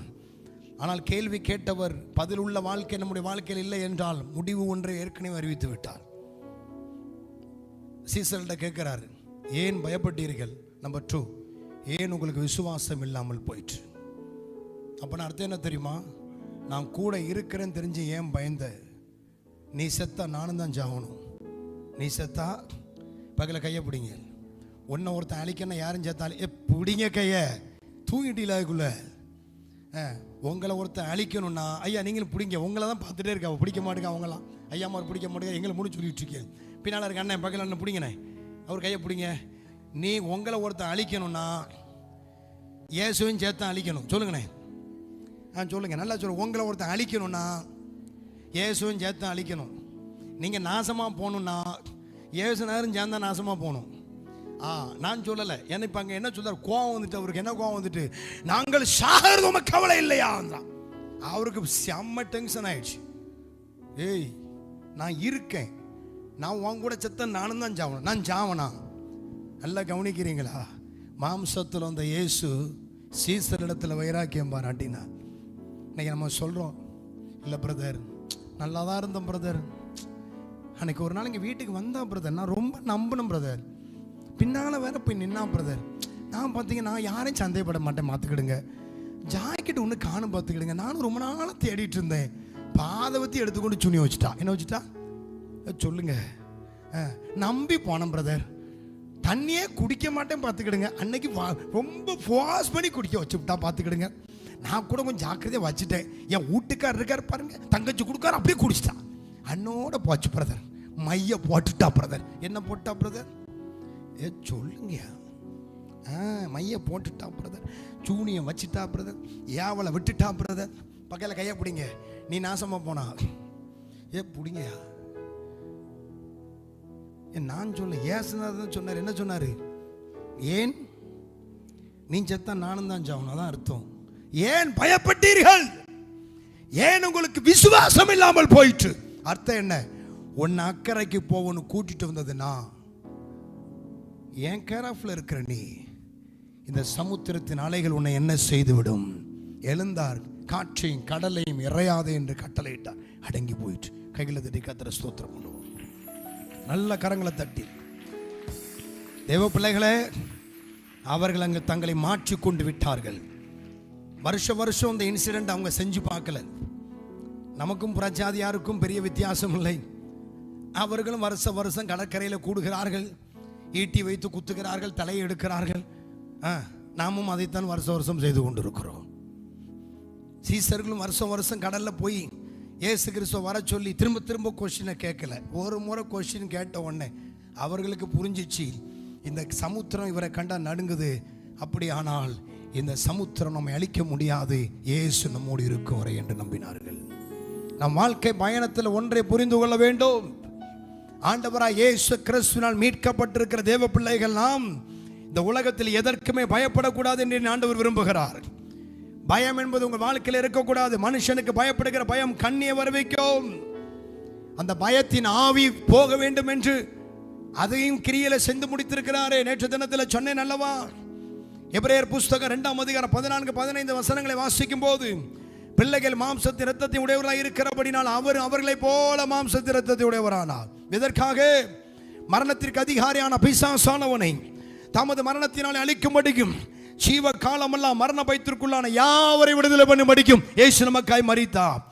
ஆனால் கேள்வி கேட்டவர் பதில் உள்ள வாழ்க்கை நம்முடைய வாழ்க்கையில் இல்லை என்றால் முடிவு ஒன்றை ஏற்கனவே அறிவித்து விட்டார். சீசர்கிட்ட கேட்கிறாரு, ஏன் பயப்பட்டீர்கள்? நம்பர் 2, ஏன் உங்களுக்கு விசுவாசம் இல்லாமல் போயிற்று? அப்போ அர்த்தம் என்ன தெரியுமா? நான் கூட இருக்கிறேன்னு தெரிஞ்சு ஏன் பயந்த? நீ செத்தா நானும் தான் சாகணும். நீ செத்தா பகல கையை பிடிங்க. ஒன்றை ஒருத்தன் அழிக்கணும், யாரும் சேர்த்தாலும் பிடிங்க கையை, தூங்கிட்டீங்களா அதுக்குள்ள? உங்களை ஒருத்தன் அழிக்கணும்னா ஐயா நீங்களும் பிடிங்க. உங்களை தான் பார்த்துட்டே இருக்கா, பிடிக்க மாட்டேங்க. அவங்களாம் ஐயா மாதிரி பிடிக்க மாட்டேங்க, எங்களை முடிச்சு சொல்லிட்டு இருக்கேன். பின்னால் இருக்க அண்ணன் பக்கத்தில் அண்ணன் பிடிங்கண்ணே, அவர் கையை பிடிங்க. நீ உங்களை ஒருத்தன் அழிக்கணும்னா இயேசுவையும் சேர்த்தான் அழிக்கணும். சொல்லுங்கண்ணே, சொல்லுங்க, நல்லா சொல்லுங்க. உங்களை ஒருத்தன் அழிக்கணும்னா இயேசுவையும் சேர்த்தான் அழிக்கணும். நீங்கள் நாசமாக போகணுன்னா இயேசு நேரம் சேர்ந்தா நாசமாக போகணும். நான் சொல்லலை. ஏன்னா இப்போ அங்கே என்ன சொல்றாரு? கோவம் வந்துட்டு அவருக்கு. என்ன கோவம் வந்துட்டு? நாங்கள் சாகிறது உமக்கு கவலை இல்லையா? அவருக்கு செம்ம டென்ஷன் ஆயிடுச்சு. ஏய், நான் இருக்கேன், நான் உன் கூட செத்த நானும் தான் சாவணும். நான் சாவனா? நல்லா கவனிக்கிறீங்களா? மாம்சத்தில் வந்த இயேசு சீசர் இடத்துல வைராக்கியம் பாராட்டினா. இன்னைக்கு நம்ம சொல்கிறோம், இல்லை பிரதர் நல்லா தான் இருந்தோம் பிரதர், அன்னைக்கு ஒரு நாள் இங்கே வீட்டுக்கு வந்தா பிரதர், நான் ரொம்ப நம்பினேன் பிரதர், பின்னால் வேற போய் நின்னா பிரதர், நான் பார்த்தீங்கன்னா நான் யாரையும் சந்தேகப்பட மாட்டேன், பார்த்துக்கிடுங்க. ஜாக்கெட் ஒன்று காணும், பார்த்துக்கிடுங்க. நானும் ரொம்ப நாளாக தேடிட்டு இருந்தேன். பாதவத்தி எடுத்துக்கொண்டு சுனி வச்சுட்டா. என்ன வச்சுட்டா? சொல்லுங்க. நம்பி போனேன் பிரதர், தண்ணியே குடிக்க மாட்டேன், பார்த்துக்கிடுங்க. அன்னைக்கு ரொம்ப ஃபோர்ஸ் பண்ணி குடிக்க வச்சுட்டா, பார்த்துக்கிடுங்க. நான் கூட கொஞ்சம் ஜாக்கிரதையாக வச்சுட்டேன். என் வீட்டுக்காரர் இருக்கார் பாருங்க, தங்கச்சி கொடுக்காரு, அப்படியே குடிச்சிட்டா. அண்ணோட போச்சு பிரதர், மைய போட்டுட்டா பிரதர். என்ன போட்டா பிரதர்? சொல்லுங்க. மைய போட்டுட்டா பிரதர், சூனியம் வச்சுட்டா பிரதர், ஏவலை விட்டுட்டா பிரதர். பக்கத்தில் கையை பிடிங்க. நீ நாசமா போனா பிடிங்க. நான் சொல்ல ஏசுனாதான் சொன்னார். என்ன சொன்னாரு? ஏன் நீ செத்தா நானும் தான் சாவணும், அதான் அர்த்தம். ஏன் பயப்பட்டீர்கள்? ஏன் உங்களுக்கு விசுவாசம் இல்லாமல் போயிற்று? அர்த்தம் என்ன? உன்னை அக்கறைக்கு போவன்னு கூட்டிட்டு வந்ததுன்னா ஏன் கேராஃபில் இருக்கிற நீ, இந்த சமுத்திரத்தின் அலைகள் உன்னை என்ன செய்துவிடும்? எழுந்தார், காற்றையும் கடலையும் இறையாதே என்று கட்டளையிட்டார். அடங்கி போயிட்டு கைகளை தட்டி கர்த்தரை ஸ்தோத்திரம் பண்ணுவோம். நல்ல கரங்களை தட்டி. தேவ பிள்ளைகளே, அவர்கள் அங்கு தங்களை மாற்றி கொண்டு விட்டார்கள். வருஷம் இந்த இன்சிடென்ட் அவங்க செஞ்சு பார்க்கல. நமக்கும் பிரஜாதியாருக்கும் பெரிய வித்தியாசம் இல்லை. அவர்களும் வருஷம் கடற்கரையில் கூடுகிறார்கள், ஈட்டி வைத்து குத்துகிறார்கள், தலையை எடுக்கிறார்கள். நாமும் அதைத்தான் வருஷம் செய்து கொண்டிருக்கிறோம். சீசர்களும் வருஷம் கடல்ல போய் இயேசு கிறிஸ்துவ வர சொல்லி திரும்ப கொஸ்டினை கேட்கல. ஒரு முறை கொஸ்டின் கேட்ட உடனே அவர்களுக்கு புரிஞ்சிச்சு, இந்த சமுத்திரம் இவரை கண்டா நடுங்குது. அப்படி ஆனால் இந்த சமுத்திரம் நம்மை அழிக்க முடியாது, இயேசு நம்மோடு இருக்கும் வரை என்று நம்பினார்கள். நம் வாழ்க்கை பயணத்தில் ஒன்றை புரிந்து கொள்ள வேண்டும். ஆண்டவராய் இயேசு கிறிஸ்துவினால் மீட்கப்பட்டிருக்கிற தேவ பிள்ளைகள் நாம் இந்த உலகத்தில் எதற்குமே பயப்படக்கூடாது என்று ஆண்டவர் விரும்புகிறார். பயம் என்பது உங்கள் வாழ்க்கையில் இருக்கக்கூடாது. மனுஷனுக்கு பயப்படுகிற பயம் கண்ணியை வர வைக்கும். அந்த பயத்தின் ஆவி போக வேண்டும் என்று அதையும் கிரியையில சென்று முடித்திருக்கிறாரே. நேற்று தினத்தில் சொன்னேன் அல்லவா? எபிரேயர் புஸ்தகம் 2ஆம் அதிகாரம் 14-15 வசனங்களை வாசிக்கும் போது, பிள்ளைகள் மாம்சத்தின் இரத்தத்தை உடையவராய் இருக்கிறபடினால் அவர் அவர்களை போல மாம்சத்தின் இரத்தத்தை உடையவரானார். இதற்காக மரணத்திற்கு அதிகாரியான பிசாசானவனை தமது மரணத்தினாலே அழிக்கும்படிக்கும் ஜீவ காலமெல்லாம் மரண பயத்திற்குள்ளான யாவரை விடுதலை பண்ணும்படிக்கும் இயேசு நமக்காய் மரித்தார்.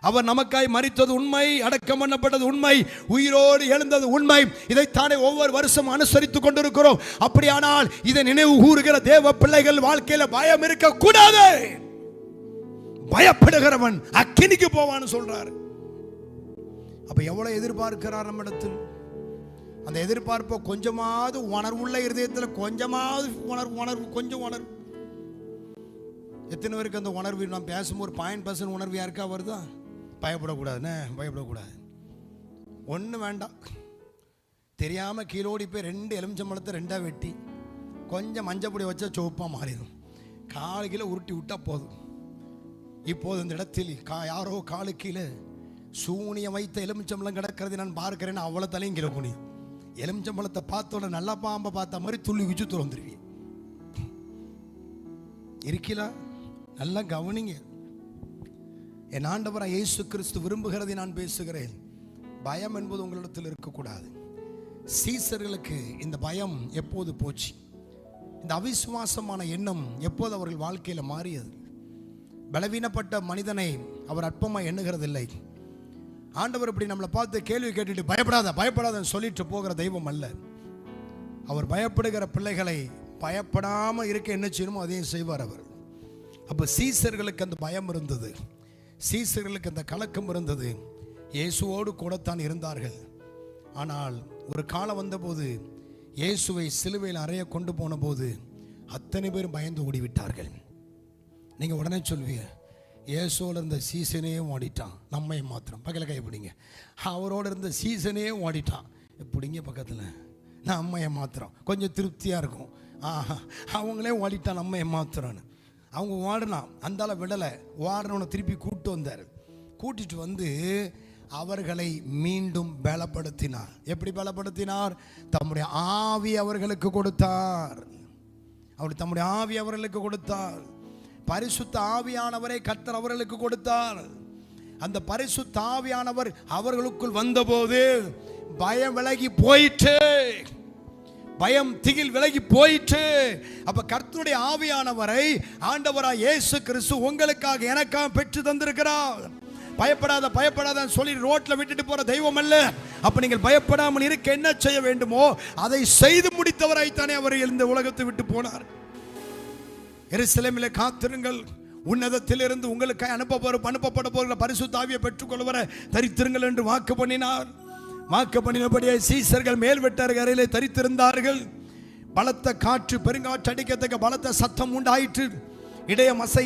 அவர் நமக்காய் மரித்தது உண்மை, அடக்கம் பண்ணப்பட்டது உண்மை, உயிரோடு எழுந்தது உண்மை. இதைத்தானே ஒவ்வொரு வருஷம் அனுசரித்துக் கொண்டிருக்கிறோம். அப்படியானால் இதை நினைவு கூறுகிற தேவ பிள்ளைகள் வாழ்க்கையில பயம் இருக்க கூடாது. பயப்படுகிறவன் அக்கினிக்கு போவான்னு சொல்றாரு. அப்ப எவ்வளவு எதிர்பார்க்கிறார் நம்மிடத்தில்? அந்த எதிர்பார்ப்பை கொஞ்சமாவது உணர்வுள்ள இருதயத்தில் கொஞ்சமாவது கொஞ்சம் உணர்வு. எத்தனை பேருக்கு அந்த உணர்வு? நான் பேசும்போது 0.1% உணர்வு யாருக்கா வருதா? பயப்படக்கூடாதுன்னு, பயப்படக்கூடாது. ஒன்றும் வேண்டாம். தெரியாமல் கீழோடி போய் 2 எலுமிச்சம்பழத்தை 2ஆக வெட்டி கொஞ்சம் மஞ்சப்பொடி வச்சா சிவப்பாக மாறிடும். 4 கிலோ உருட்டி விட்டா போதும். இப்போது இந்த இடத்தில் யாரோ காலு கீழே சூனியம் வைத்த எலுமிச்சம்பழம் கிடக்கிறது நான் பார்க்கிறேன்னு அவ்வளோ தலையும் கீழே குனி. எலுமிச்சம்பழத்தை பார்த்தோட நல்லா பாம்பை பார்த்த மாதிரி துள்ளி குச்சி துறந்துருவீங்க. இருக்கீங்களா? நல்லா கவனிங்க. என் ஆண்டவராய் இயேசு கிறிஸ்து விரும்புகிறதை நான் பேசுகிறேன். பயம் என்பது உங்களிடத்தில் இருக்கக்கூடாது. சீசர்களுக்கு இந்த பயம் எப்போது போச்சு? இந்த அவிசுவாசமான எண்ணம் எப்போது அவர்கள் வாழ்க்கையில் மாறியது? பலவீனப்பட்ட மனிதனை அவர் அற்பமாக எண்ணுகிறதில்லை. ஆண்டவர் இப்படி நம்மளை பார்த்து கேள்வி கேட்டுட்டு பயப்படாத பயப்படாதன்னு சொல்லிட்டு போகிற தெய்வம் அல்ல. அவர் பயப்படுகிற பிள்ளைகளை பயப்படாமல் இருக்க என்ன செய்யணுமோ அதையும் செய்வார் அவர். அப்போ சீசர்களுக்கு அந்த பயம் இருந்தது, சீசர்களுக்கு அந்த கலக்கம் இருந்தது. இயேசுவோடு கூடத்தான் இருந்தார்கள். ஆனால் ஒரு காலம் வந்தபோது இயேசுவை சிலுவையில் அறைய கொண்டு போன போது அத்தனை பேரும் பயந்து ஓடிவிட்டார்கள். நீங்கள் உடனே சொல்வீங்க, இயேசுவோடு இருந்த சீசனே ஓடிட்டான், நம்மை மாத்திரம் பக்கத்தில் கைப்பிடிங்க. அவரோடு இருந்த சீசனே ஓடிட்டான், பிடிங்க பக்கத்தில், நம்மையை மாத்திரம் கொஞ்சம் திருப்தியாக இருக்கும். அவங்களே ஓடிட்டான், நம்மை மாத்திரம்னு. அவங்க ஓடனா அந்தால விடலை, ஓடனவனை திருப்பி கூப்பிட்டு வந்தார். கூட்டிட்டு வந்து அவர்களை மீண்டும் பலப்படுத்தினார். எப்படி பலப்படுத்தினார்? தம்முடைய ஆவி அவர்களுக்கு கொடுத்தார். அவர் தம்முடைய ஆவி அவர்களுக்கு கொடுத்தார். பரிசுத்த ஆவியானவரை கர்த்தர் அவர்களுக்கு கொடுத்தார். அந்த பரிசுத்த ஆவியானவர் அவர்களுக்குள் வந்தபோது பயம் விலகி போயிற்று, பயம் திகில் விலகி போயிற்று. அப்ப கர்த்தருடைய ஆவியானவரை ஆண்டவராய் இயேசு கிறிஸ்து உங்களுக்காக எனக்காக பெற்று தந்திருக்கிறார். பயப்படாத பயப்படாதன்னு சொல்லி ரோட்ல விட்டுட்டு போற தெய்வம் அல்ல. அப்ப நீங்கள் பயப்படாமல் இருக்க என்ன செய்ய வேண்டுமோ அதை செய்து முடித்தவராய்த்தானே அவர் இந்த உலகத்தை விட்டு போனார். எருசலேமிலே காத்திருங்கள், உன்னதத்திலிருந்து உங்களுக்கு அனுப்பப்பட போகிற பரிசுத்த ஆவியை பெற்றுக்கொள்வர தரித்திருங்கள் என்று வாக்கு பண்ணினார். வாக்கு பண்ணினபடியே சீசர்கள் மேல் வெட்டார் அறையிலே தரித்திருந்தார்கள். பலத்த காற்று, பெருங்காற்று அடிக்கத்தக்க பலத்த சத்தம் உண்டாயிற்று.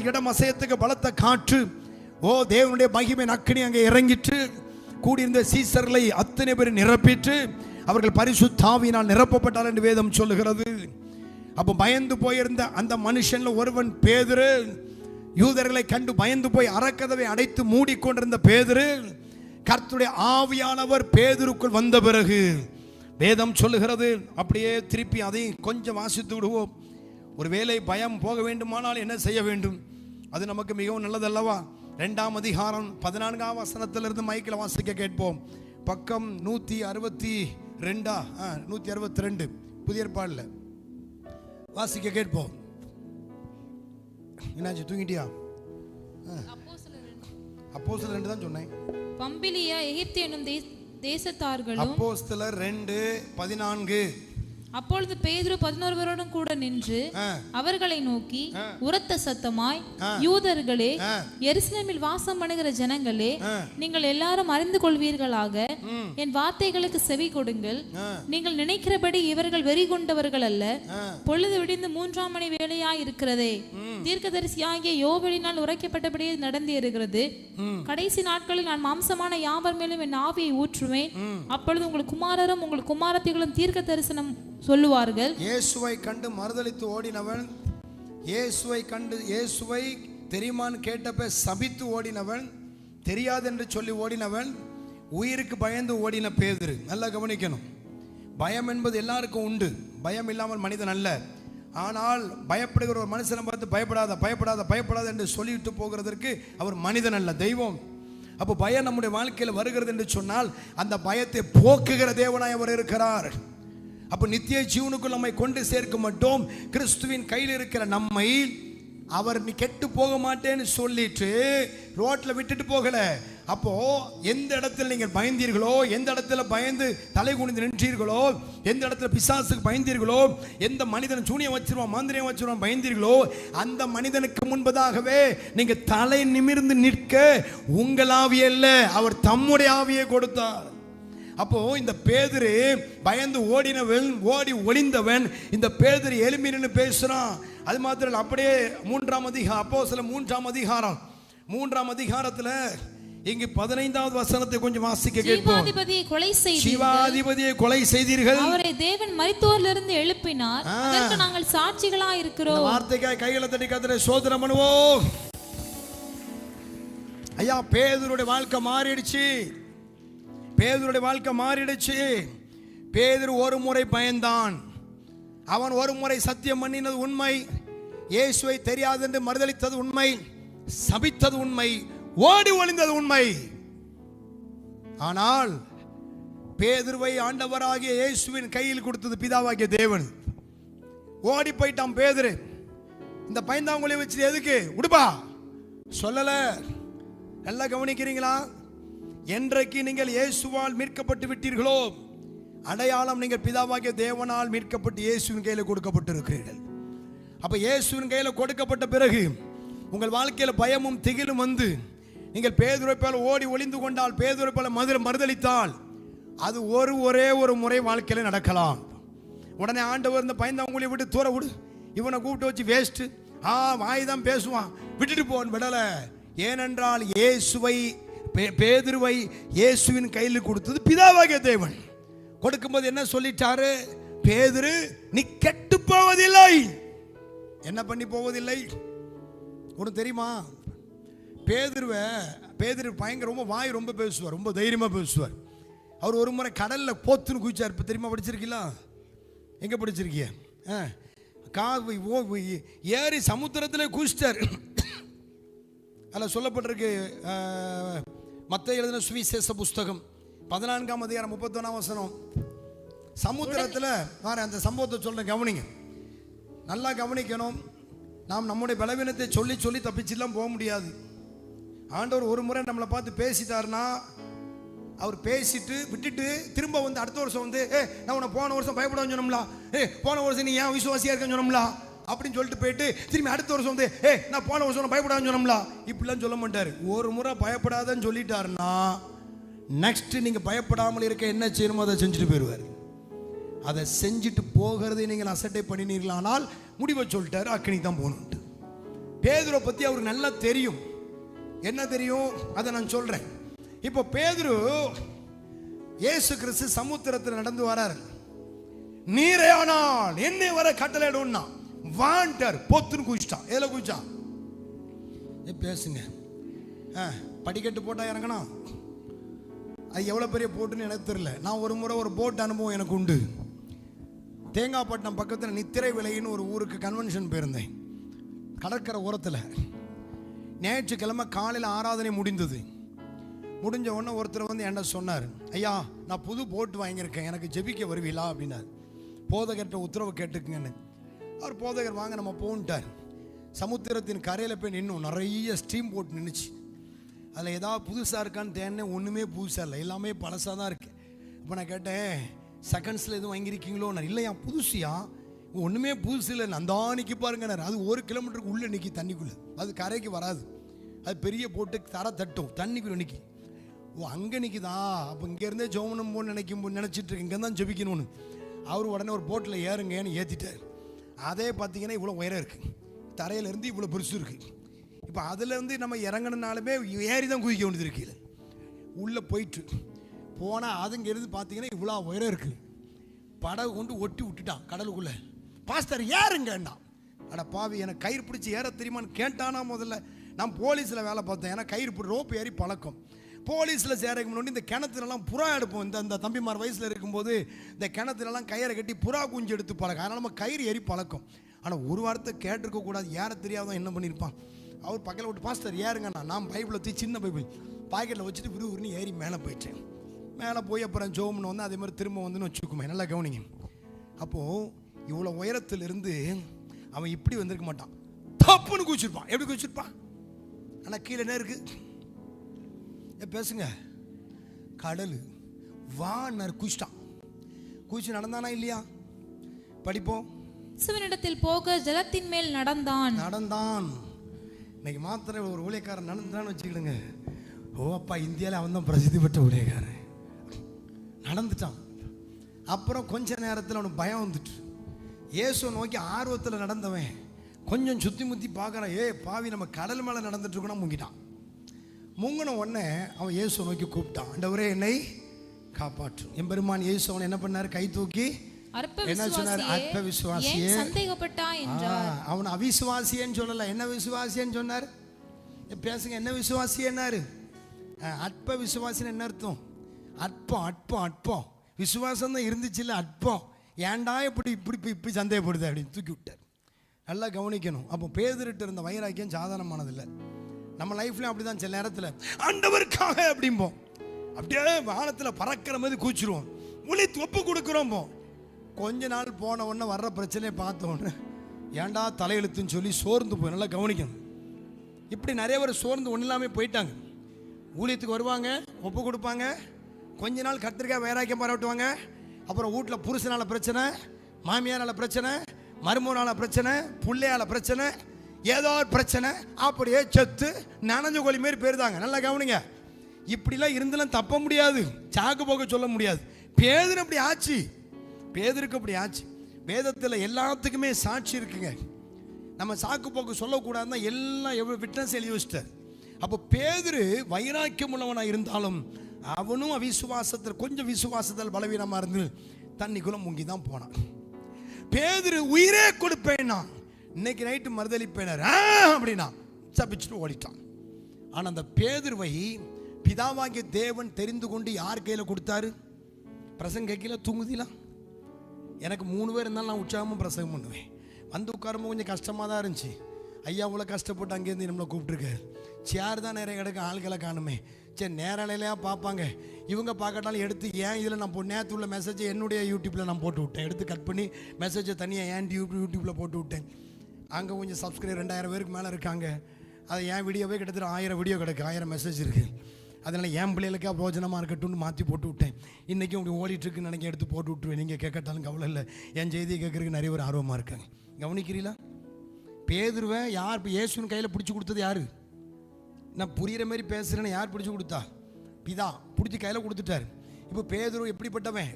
இடமசையத்துக்கு பலத்த காற்று. ஓ, தேவனுடைய மகிமை அக்கினி அங்கே இறங்கிற்று. கூடியிருந்த சீசர்களை அத்தனை பேர் நிரப்பிற்று. அவர்கள் பரிசுத்த ஆவியினால் நிரப்பப்பட்டார் என்று வேதம் சொல்லுகிறது. அப்போ பயந்து போயிருந்த அந்த மனுஷன்ல ஒருவன் பேதுரு. யூதர்களை கண்டு பயந்து போய் அறக்கதவை அடைத்து மூடிக்கொண்டிருந்த பேதுரு, கர்த்தருடைய ஆவியானவர் பேதுருக்குள் வந்த பிறகு வேதம் சொல்லுகிறது. அப்படியே திருப்பி அதை கொஞ்சம் வாசித்து விடுவோம். ஒருவேளை பயம் போக வேண்டுமானால் என்ன செய்ய வேண்டும்? அது நமக்கு மிகவும் நல்லதல்லவா? 2ஆம் அதிகாரம் 14ஆம் வசனத்திலிருந்து மைக்கில் வாசிக்க கேட்போம். பக்கம் 162 162 புதிய ஏற்பாடுல வாசிக்க கேட்போம். என்னாச்சு, தூங்கிட்டியா? அப்போஸ்தலர் 2 தான் சொன்னேன். பம்பிலியா எகிப்து என்னும் தேசத்தார்களும். அப்போஸ்தலர் 2:14. அப்பொழுது பேதுரு 11 கூட நின்று அவர்களை நோக்கி உரத்த சத்தமாய், யூதர்களே, எருசலேமில் வாசம் பண்ணுகிற ஜனங்களே, நீங்கள் எல்லாரும் அறிந்து கொள்வீர்களாக, என் வார்த்தைகளுக்கு செவி கொடுங்கள். நீங்கள் நினைக்கிறபடி இவர்கள் வெறி கொண்டவர்கள் அல்ல. பொழுது விடிந்து 3ஆம் மணி வேளையாய் இருக்கிறதே. தீர்க்கதரிசியாகிய யோவேலினால் உரைக்கப்பட்டபடியே நடந்தேறுகிறது. கடைசி நாட்களில் நான் மாம்சமான யாவர் மேலும் என் ஆவியை ஊற்றுவேன். அப்பொழுது உங்கள் குமாரரும் உங்கள் குமாரத்திகளும் தீர்க்க தரிசனம் சொல்லுவார்கள். இயேசுவை கண்டு மறுதலித்து ஓடினவன், இயேசுவை தெரியுமான்னு கேட்டப்ப சபித்து ஓடினவன், தெரியாது என்று சொல்லி ஓடினவன், உயிருக்கு பயந்து ஓடின பேதுரு. நல்லா கவனிக்கணும். பயம் என்பது எல்லாருக்கும் உண்டு, பயம் இல்லாமல் மனிதன் அல்ல. ஆனால் பயப்படுகிற ஒரு மனுஷனை பார்த்து பயப்படாத பயப்படாத பயப்படாத என்று சொல்லிவிட்டு போகிறதற்கு அவர் மனிதன் அல்ல, தெய்வம். அப்போ பயம் நம்முடைய வாழ்க்கையில் வருகிறது என்று சொன்னால் அந்த பயத்தை போக்குகிற தேவனாய் அவர் இருக்கிறார். அப்போ நித்திய ஜீவனுக்குள் நம்மை கொண்டு சேர்க்க மட்டும் கிறிஸ்துவின் கையில் இருக்கிற நம்மை அவர் நீ கெட்டு போக மாட்டேன்னு சொல்லிட்டு ரோட்ல விட்டுட்டு போகல. அப்போ எந்த இடத்துல நீங்கள் பயந்தீர்களோ, எந்த இடத்துல பயந்து தலை குனிந்து நின்றீர்களோ, எந்த இடத்துல பிசாசுக்கு பயந்தீர்களோ, எந்த மனிதன் சூனியம் வச்சிருவான் மாந்திரியம் வச்சிருவான் பயந்தீர்களோ, அந்த மனிதனுக்கு முன்பதாகவே நீங்க தலை நிமிர்ந்து நிற்க உங்கள் ஆவியே அல்ல, அவர் தம்முடைய ஆவியை கொடுத்தார். அப்போ இந்த பேதுரு பயந்து ஓடினவன், ஓடி ஒளிந்தவன். இந்த பேதுரு எலும்பின்னு பேசுறான். அது மாத்திரம் அப்படியே 3ஆம் அதிகாரம், அப்போஸ்தலர் 3ஆம் அதிகாரம் 3ஆம் அதிகாரத்துல இங்கு 15வது வசனத்தை கொஞ்சம் வாசிக்க கேட்போம். ஜீவாதிபதியை கொலை செய்தீர்கள், அவரை தேவன் மரித்தோரிலிருந்து எழுப்பினார், அதற்கு நாங்கள் சாட்சிகளாய் இருக்கிறோம். வார்த்தைக்காய் கைகளை தட்டி கர்த்தரை சோதனம் பண்ணுவோம். ஐயா, பேதுருடைய வாழ்க்கை மாறிடுச்சு. பேதுருடைய வாழ்க்கை மாறிடுச்சு. பேதுரு ஒரு முறை பயந்தான். அவன் ஒரு முறை சத்தியம் பண்ணினது உண்மை, இயேசுவை தெரியாது என்று மறுதலித்தது உண்மை, சபித்தது உண்மை. ஓடி ஒளிந்தது உண்மை. ஆனால் பேதுருவை ஆண்டவராகிய இயேசுவின் கையில் கொடுத்தது பிதாவாகிய தேவன். ஓடி போயிட்டான் பேதுரு. இந்த பைந்தாங்குழியை வச்சு எதுக்கு உடுப்பா சொல்லல. நல்லா கவனிக்கிறீங்களா? என்றைக்கு நீங்கள் இயேசுவால் மீட்கப்பட்டு விட்டீர்களோ, அடையாளம் நீங்கள் பிதாவாகிய தேவனால் மீட்கப்பட்டு இயேசுவின் கையில் கொடுக்கப்பட்டிருக்கிறீர்கள். அப்ப இயேசுவின் கையில் கொடுக்கப்பட்ட பிறகு உங்கள் வாழ்க்கையில் பயமும் திகிலும் வந்து நீங்கள் பேதுருவை போல ஓடி ஒளிந்து கொண்டால், பேதுருவை போல மறுதளித்தால், அது ஒரே ஒரு முறை வாழ்க்கையில் நடக்கலாம். உடனே ஆண்டவர் இந்த பயந்தாங்குழியை விட்டு தூர விடு, இவனை கூப்பிட்டு வச்சு வேஸ்ட், வாய் தான் பேசுவான், விட்டுட்டு போன் விடல. ஏனென்றால் இயேசுவை பேதுருவை இயேசுவின் கையில் கொடுத்தது பிதாவாகிய தேவன். கொடுக்கும்போது என்ன சொல்லிட்டாரு? பேதுரு நீ கெட்டு போவதில்லை. என்ன பண்ணி போவதில்லை? உனக்கு தெரியுமா? பேதுரு பயங்கர ரொம்ப வாய் ரொம்ப பேசுவார், ரொம்ப தைரியமா பேசுவார். அவர் ஒரு முறை கடல்ல போத்துன்னு குதிச்சார். இப்போ தெரியுமா? படிச்சிருக்கீங்களா? எங்க படிச்சிருக்கீங்க? ஏறி சமுத்திரத்திலே குதிச்சிட்டார். அதில் சொல்லப்பட்டிருக்கு, மத்தேயு எழுதின சுவிசேஷ புஸ்தகம் 14ஆம் அதிகாரம் 31ஆம் வசனம். சமுத்திரத்தில் அந்த சம்பவத்தை சொல்றேன், கவனிங்க, நல்லா கவனிக்கணும். நாம் நம்முடைய பலவீனத்தை சொல்லி சொல்லி தப்பிச்சுலாம் போக முடியாது. ஆண்டவர் ஒரு முறை நம்மளை பார்த்து பேசிட்டாருன்னா, அவர் பேசிட்டு விட்டுட்டு திரும்ப வந்து அடுத்த வருஷம் வந்து நான் உன்னை போன வருஷம் பயப்படான்னு சொன்னோம்லா, போன வருஷம் நீ ஏன் விசுவாசியா இருக்கன்னு சொன்னோம்லா அப்படின்னு சொல்லிட்டு போயிட்டு திரும்பி அடுத்த வருஷம் வந்து நான் போன வருஷம் பயப்படான்னு சொன்னோம்லா இப்படிலாம் சொல்ல மாட்டாரு. ஒரு முறை பயப்படாதன்னு சொல்லிட்டாருன்னா, நெக்ஸ்ட் நீங்க பயப்படாமல் இருக்க என்ன செய்யணுமோ அதை செஞ்சுட்டு போயிடுவார். அதை செஞ்சுட்டு போகிறதை நீங்கள் அசட்டை பண்ணினீர்களானால் முடிவை சொல்லிட்டாரு, அக்கினி தான் போகணுன்ட்டு. பேதுரை பற்றி அவருக்கு நல்லா தெரியும். என்ன தெரியும்? அதை நான் சொல்றேன். இப்போ பேதுரு இயேசு கிறிஸ்து சமுத்திரத்தில் நடந்து வராரு. நீரையானால் என்னை வர கட்டளையிடும்னா வாண்டர் பொத்துன்னு குதிச்சிட்டான். எதில் குதிச்சான்? பேசுங்க. படிக்கட்டு போட்டா இறங்கணும். அது எவ்வளோ பெரிய போட்டுன்னு எனக்கு தெரியல. நான் ஒரு முறை ஒரு போட் அனுபவம் எனக்கு உண்டு. தேங்காய்பட்டினம் பக்கத்தில் நித்திரை விலைன்னு ஒரு ஊருக்கு கன்வென்ஷன் போயிருந்தேன். கடற்கரை ஓரத்தில் ஞாயிற்றுக்கிழமை காலையில் ஆராதனை முடிந்தது. முடிஞ்ச உடனே ஒருத்தர் வந்து என்கிட்ட சொன்னார், ஐயா நான் புது போட்டு வாங்கியிருக்கேன், எனக்கு ஜெபிக்க வருவீங்களா அப்படின்னார். போதகர்கிட்ட உத்தரவு கேட்டுக்குங்கன்னு. அவர் போதகர் வாங்க நம்ம போன்ட்டார். சமுத்திரத்தின் கரையில் போய் நின்னும் நிறைய ஸ்டீம் போட் நின்றுச்சு. அதில் ஏதாவது புதுசாக இருக்கான்னு தேனே, ஒன்றுமே புதுசாக இல்லை, எல்லாமே பழசாக தான் இருக்கு. இப்போ நான் கேட்டேன், செகண்ட்ஸில் எதுவும் வாங்கியிருக்கீங்களோ? நான் இல்லையா புதுசியா, ஒன்றுமே புதுசு இல்லை, நந்தானிக்கு பாருங்க. அது 1 கிலோமீட்டருக்கு உள்ளே நிற்கி தண்ணிக்குள்ளே, அது கரைக்கு வராது. அது பெரிய போட்டு தர தட்டும், தண்ணிக்குள்ளே நிற்கி. அங்கே நிற்கிதா? அப்போ இங்கேருந்தே ஜோமனம் போன்னு நினச்சிட்டு இருக்கு, இங்கே தான் ஜெபிக்கணும்னு. அவர் உடனே ஒரு போட்டில் ஏறுங்கன்னு ஏற்றிட்டார். அதே பார்த்தீங்கன்னா இவ்வளோ உயரம் இருக்குது, தரையிலேருந்து இவ்வளோ பெருசு இருக்குது. இப்போ அதுலேருந்து நம்ம இறங்கணுனாலுமே ஏறி தான் குதிக்க வேண்டியது இருக்குது. உள்ளே போயிட்டு போனால் அதுங்கிறது பார்த்தீங்கன்னா இவ்வளோ உயரம் இருக்குது. படகு கொண்டு ஒட்டி விட்டுட்டான் கடலுக்குள்ளே. பாஸ்டர் ஏறுங்கண்ணா. அட பாவி, எனக்கு கயிறு பிடிச்சி ஏற தெரியுமான்னு கேட்டானா? முதல்ல நான் போலீஸில் வேலை பார்த்தேன். ஏன்னா கயிறு ரோப்பு ஏறி பழக்கம். போலீஸில் சேரக்கு முன்னாடி இந்த கிணத்துலலாம் புறா எடுப்போம். இந்த தம்பிமார் வயசில் இருக்கும்போது இந்த கிணத்துலலாம் கயிறை கட்டி புறா குஞ்சு எடுத்து பழக்கம். அதனால் நம்ம கயிறு ஏறி பழக்கம். ஆனால் ஒரு வார்த்தை கேட்டிருக்க கூடாது, ஏற தெரியாதான் என்ன பண்ணியிருப்பான். அவர் பக்கத்தில் விட்டு பாஸ்டர் ஏறுங்கண்ணா. நான் பைபிளை தூக்கி, சின்ன பைபிள் பாக்கெட்டில் வச்சுட்டு விறுவிறுன்னு ஏறி மேலே போயிட்டேன். மேலே போய் அப்புறம் ஜோம்னு வந்து அதே மாதிரி திரும்ப வந்துன்னு வச்சுக்குமே. நல்லா கவனிங்க. அப்போது இவ்வளோ உயரத்திலிருந்து அவன் இப்படி வந்திருக்க மாட்டான், தப்புன்னு குதிச்சிருப்பான். எப்படி குதிச்சிருப்பான்? ஆனால் கீழே என்ன இருக்கு? பேசுங்க. கடல் வானர் குதிச்சிட்டான். குதிச்சு நடந்தானா இல்லையா? படிப்போம். இயேசுவினிடத்தில் போக ஜலத்தின் மேல் நடந்தான். இன்னைக்கு மாத்திரம் ஒரு ஊழியக்காரன் நடந்தான்னு வச்சுக்கிடுங்க, ஓ அப்பா இந்தியாவில் அவன் தான் பிரசித்தி பெற்ற ஊழியக்காரன். நடந்துட்டான். அப்புறம் கொஞ்ச நேரத்தில் அவனுக்கு பயம் வந்துட்டு, இயேசுவை நோக்கி ஆர்வத்தில் நடந்தவன் கொஞ்சம் சுற்றி முற்றி பார்க்குறான். பாவி, நம்ம கடல் மேலே நடந்துட்டு இருக்கோன்னா முங்கிட்டான். முங்கின உடனே அவன் இயேசுவை நோக்கி கூப்பிட்டான், ஆண்டவரே என்னை காப்பாற்று. எம்பெருமான் இயேசு அவன் என்ன பண்ணார்? கை தூக்கி என்ன சொன்னார்? அற்ப விசுவாசியே என்றார். அவன் அவிசுவாசியன்னு சொல்லல, என்ன விசுவாசியன்னு சொன்னார்? பேசுங்க, என்ன விசுவாசியன்னாரு? அற்ப விசுவாசின்னு என்ன அர்த்தம்? அற்பம் அற்பம் அற்பம். விசுவாசம் தான் இருந்துச்சு இல்லை, அற்பம். ஏன்டா இப்படி சந்தேகப்படுது அப்படின்னு தூக்கி விட்டார். நல்லா கவனிக்கணும். அப்போ பேதுருட்டு இருந்த வைராக்கியம் சாதாரணமானதில்லை. நம்ம லைஃப்ல அப்படிதான் சில நேரத்தில் ஆண்டவருக்காக அப்படிம்போம், அப்படியே வானத்தில் பறக்கிற மாதிரி கூச்சிருவோம், மொழி ஒப்பு கொடுக்குறோம். கொஞ்ச நாள் போன உடனே வர்ற பிரச்சனையை பார்த்த உடனே ஏன்டா தலையெழுத்துன்னு சொல்லி சோர்ந்து போய் நல்லா கவனிக்கணும். இப்படி நிறைய பேர் சோர்ந்து ஒன்றும் இல்லாமல் போயிட்டாங்க. ஊழியத்துக்கு வருவாங்க, ஒப்பு கொடுப்பாங்க, கொஞ்ச நாள் கத்திரிக்காய் வைராக்கியம் பாராட்டுவாங்க, அப்புறம் வீட்டில் புருஷனால பிரச்சனை, மாமியாரால் பிரச்சனை, மருமகனால பிரச்சனை, பிள்ளையால பிரச்சனை, ஏதோ ஒரு பிரச்சனை, அப்படியே செத்து நனைஞ்ச கோழி மாரி போயிருந்தாங்க. நல்லா கவனிங்க. இப்படிலாம் இருந்தெல்லாம் தப்ப முடியாது, சாக்கு போக்க சொல்ல முடியாது. பேதுரு அப்படி ஆச்சு, பேதுருக்கு அப்படி ஆச்சு. வேதத்தில் எல்லாத்துக்குமே சாட்சி இருக்குங்க. நம்ம சாக்கு போக்கு சொல்லக்கூடாதுன்னா எல்லாம் எவ்வளோ விட்னஸ் எழுதி வச்சிட்டார். அப்போ பேதுரு வைராக்கியம் உள்ளவனாக இருந்தாலும் அவனும் அவிசுவாசத்தில் கொஞ்சம் விசுவாசத்தில் பலவீனமாக இருந்து தண்ணிக்குள்ள முங்கி தான் போனான். பேதுரு உயிரே கொடுப்பேன்னா இன்னைக்கு நைட்டு மறுதளிப்பேனர் அப்படின்னா தப்பிச்சுட்டு ஓடிட்டான். ஆனால் அந்த பேதுருவை பிதாவாகிய தேவன் தெரிந்து கொண்டு யார் கையில் கொடுத்தாரு? பிரசங்க கேட்கல, தூங்குதிலாம். எனக்கு 3 பேர் இருந்தாலும் நான் உற்சாகமாக பிரசங்கம் பண்ணுவேன். வந்து உட்காரும்போது கொஞ்சம் கஷ்டமாக தான் இருந்துச்சு. ஐயா அவ்வளோ கஷ்டப்பட்டு அங்கேருந்து நம்மளை கூப்பிட்டுருக்காரு. சேர் தான் நிறைய கிடக்கு, ஆள்களை காணுமே. சரி நேரலையாக பார்ப்பாங்க, இவங்க பார்க்கட்டாலும் எடுத்து ஏன் இதில் நான் நேற்று உள்ள மெசேஜை என்னுடைய யூடியூப்பில் நான் போட்டு விட்டேன். எடுத்து கட் பண்ணி மெசேஜை தனியாக ஏன் யூடியூப்பில் போட்டு விட்டேன். அங்கே கொஞ்சம் சப்ஸ்கிரைபர் 2000 பேருக்கு மேலே இருக்காங்க. அது என் வீடியோவே கிட்டத்தட்ட 1000 வீடியோ கிடக்கு, 1000 மெசேஜ் இருக்குது. அதனால் என் பிள்ளைகளுக்கா பிரோஜனமாக இருக்கட்டும்னு மாற்றி போட்டு விட்டேன். இன்றைக்கி உங்களுக்கு ஓடிட்டுருக்குன்னு நினைக்க எடுத்து போட்டு விட்டுருவேன். நீங்கள் கேட்கட்டாலும் கவலை இல்லை, என் செய்தியை கேட்குறதுக்கு நிறைய பேர் ஆர்வமாக இருக்காங்க. கவனிக்கிறீங்களா? பேதுருவை யார் இப்போ இயேசுவின் கையில் பிடிச்சி கொடுத்தது யார்? நான் புரிகிற மாதிரி பேசுகிறேன்னு யார் பிடிச்சி கொடுத்தா? பிதா பிடிச்சி கையில் கொடுத்துட்டார். இப்போ பேதுரு எப்படிப்பட்டவன்?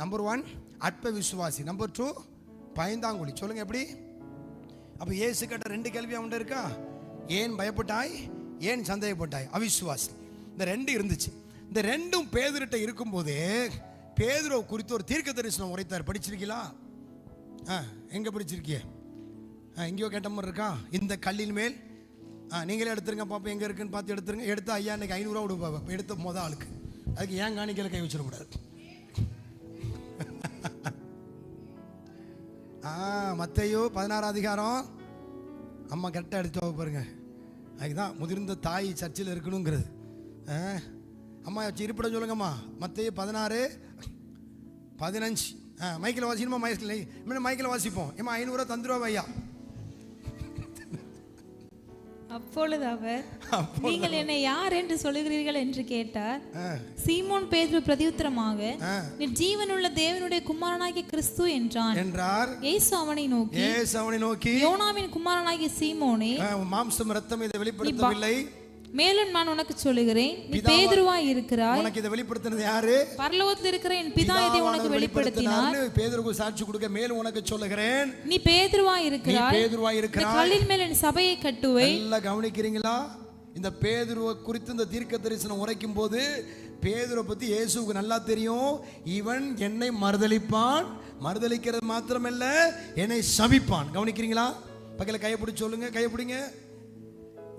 நம்பர் 1 அற்ப விசுவாசி, நம்பர் 2 பயந்தாங்குழி. சொல்லுங்கள் எப்படி? அப்போ இயேசு கேட்ட 2 கேள்வி அவன்கிட்ட இருக்கா? ஏன் பயப்பட்டாய், ஏன் சந்தேகப்பட்டாய்? அவிசுவாசி. இந்த 2 இருந்துச்சு. இந்த 2ம் பேதுருட்ட இருக்கும்போதே பேதுருவை குறித்து ஒரு தீர்க்க தரிசனம் உரைத்தார். படிச்சிருக்கீங்களா? எங்கே படிச்சிருக்கிய? எங்கேயோ கேட்ட மாதிரி இருக்கா? இந்த கல்லின் மேல் நீங்களே எடுத்துருங்க பாப்பா, எங்கே இருக்குன்னு பார்த்து எடுத்துருங்க. எடுத்து ஐயா இன்னைக்கு 500 ரூபா கொடுப்பா. எடுத்த மொதல் ஆளுக்கு. அதுக்கு ஏன் காணிக்கையில் கை வச்சிடக்கூடாது. மத்தேயு 16 அதிகாரம் அம்மா கரெக்டாக எடுத்து பாருங்க. அதுதான் முதிர்ந்த தாய் சர்ச்சில் இருக்கணுங்கிறது. அம்மா வச்சு இருப்பிடம் சொல்லுங்கம்மா. மத்தேயு 16:15. மைக்கில் வாசிக்கணுமா? மைக்கில் வாசிப்போம். ஏமா 500 ரூபா தந்துருவா ஐயா. அப்பொழுது அவர், நீங்கள் என்னை யார் என்று சொல்லுகிறீர்கள் என்று கேட்டார். சீமோன் பேதுரு பிரதியுத்தரமாக, நீ ஜீவனுள்ள தேவனுடைய குமாரனாகிய கிறிஸ்து என்றார். இயேசு அவனை நோக்கி, யோனாவின் குமாரனாகிய சீமோனே, மாம்சம் இரத்தம் இதை வெளிப்படுத்தவில்லை, மேலும் நான் உனக்கு சொல்லுகிறேன், நீ பேதுருவாய் இருக்கிறாய். உனக்கு இதை வெளிப்படுத்தினது யாரு? பரலோகத்தில் இருக்கிற என் பிதா இதை உனக்கு வெளிப்படுத்தினார். பேதுருக்கு சாட்சி கொடுக்க மேலும் உனக்கு சொல்லுகிறேன், நீ பேதுருவாய் இருக்கிறாய். கல்லின் மேல் என் சபையை கட்டுவேன். நல்லா கவனிக்கிறீங்களா? இந்த பேதுருவை குறித்து இந்த தீர்க்க தரிசனம் உரைக்கும் போது பேதுருவை பத்தி இயேசுவுக்கு நல்லா தெரியும். இவன் என்னை மறுதலிப்பான், மறுதலிக்கிறது மாத்திரமல்ல என்னை சபிப்பான். கவனிக்கிறீங்களா? பக்கத்துல கையை பிடிச்சு சொல்லுங்க, கையை பிடிங்க.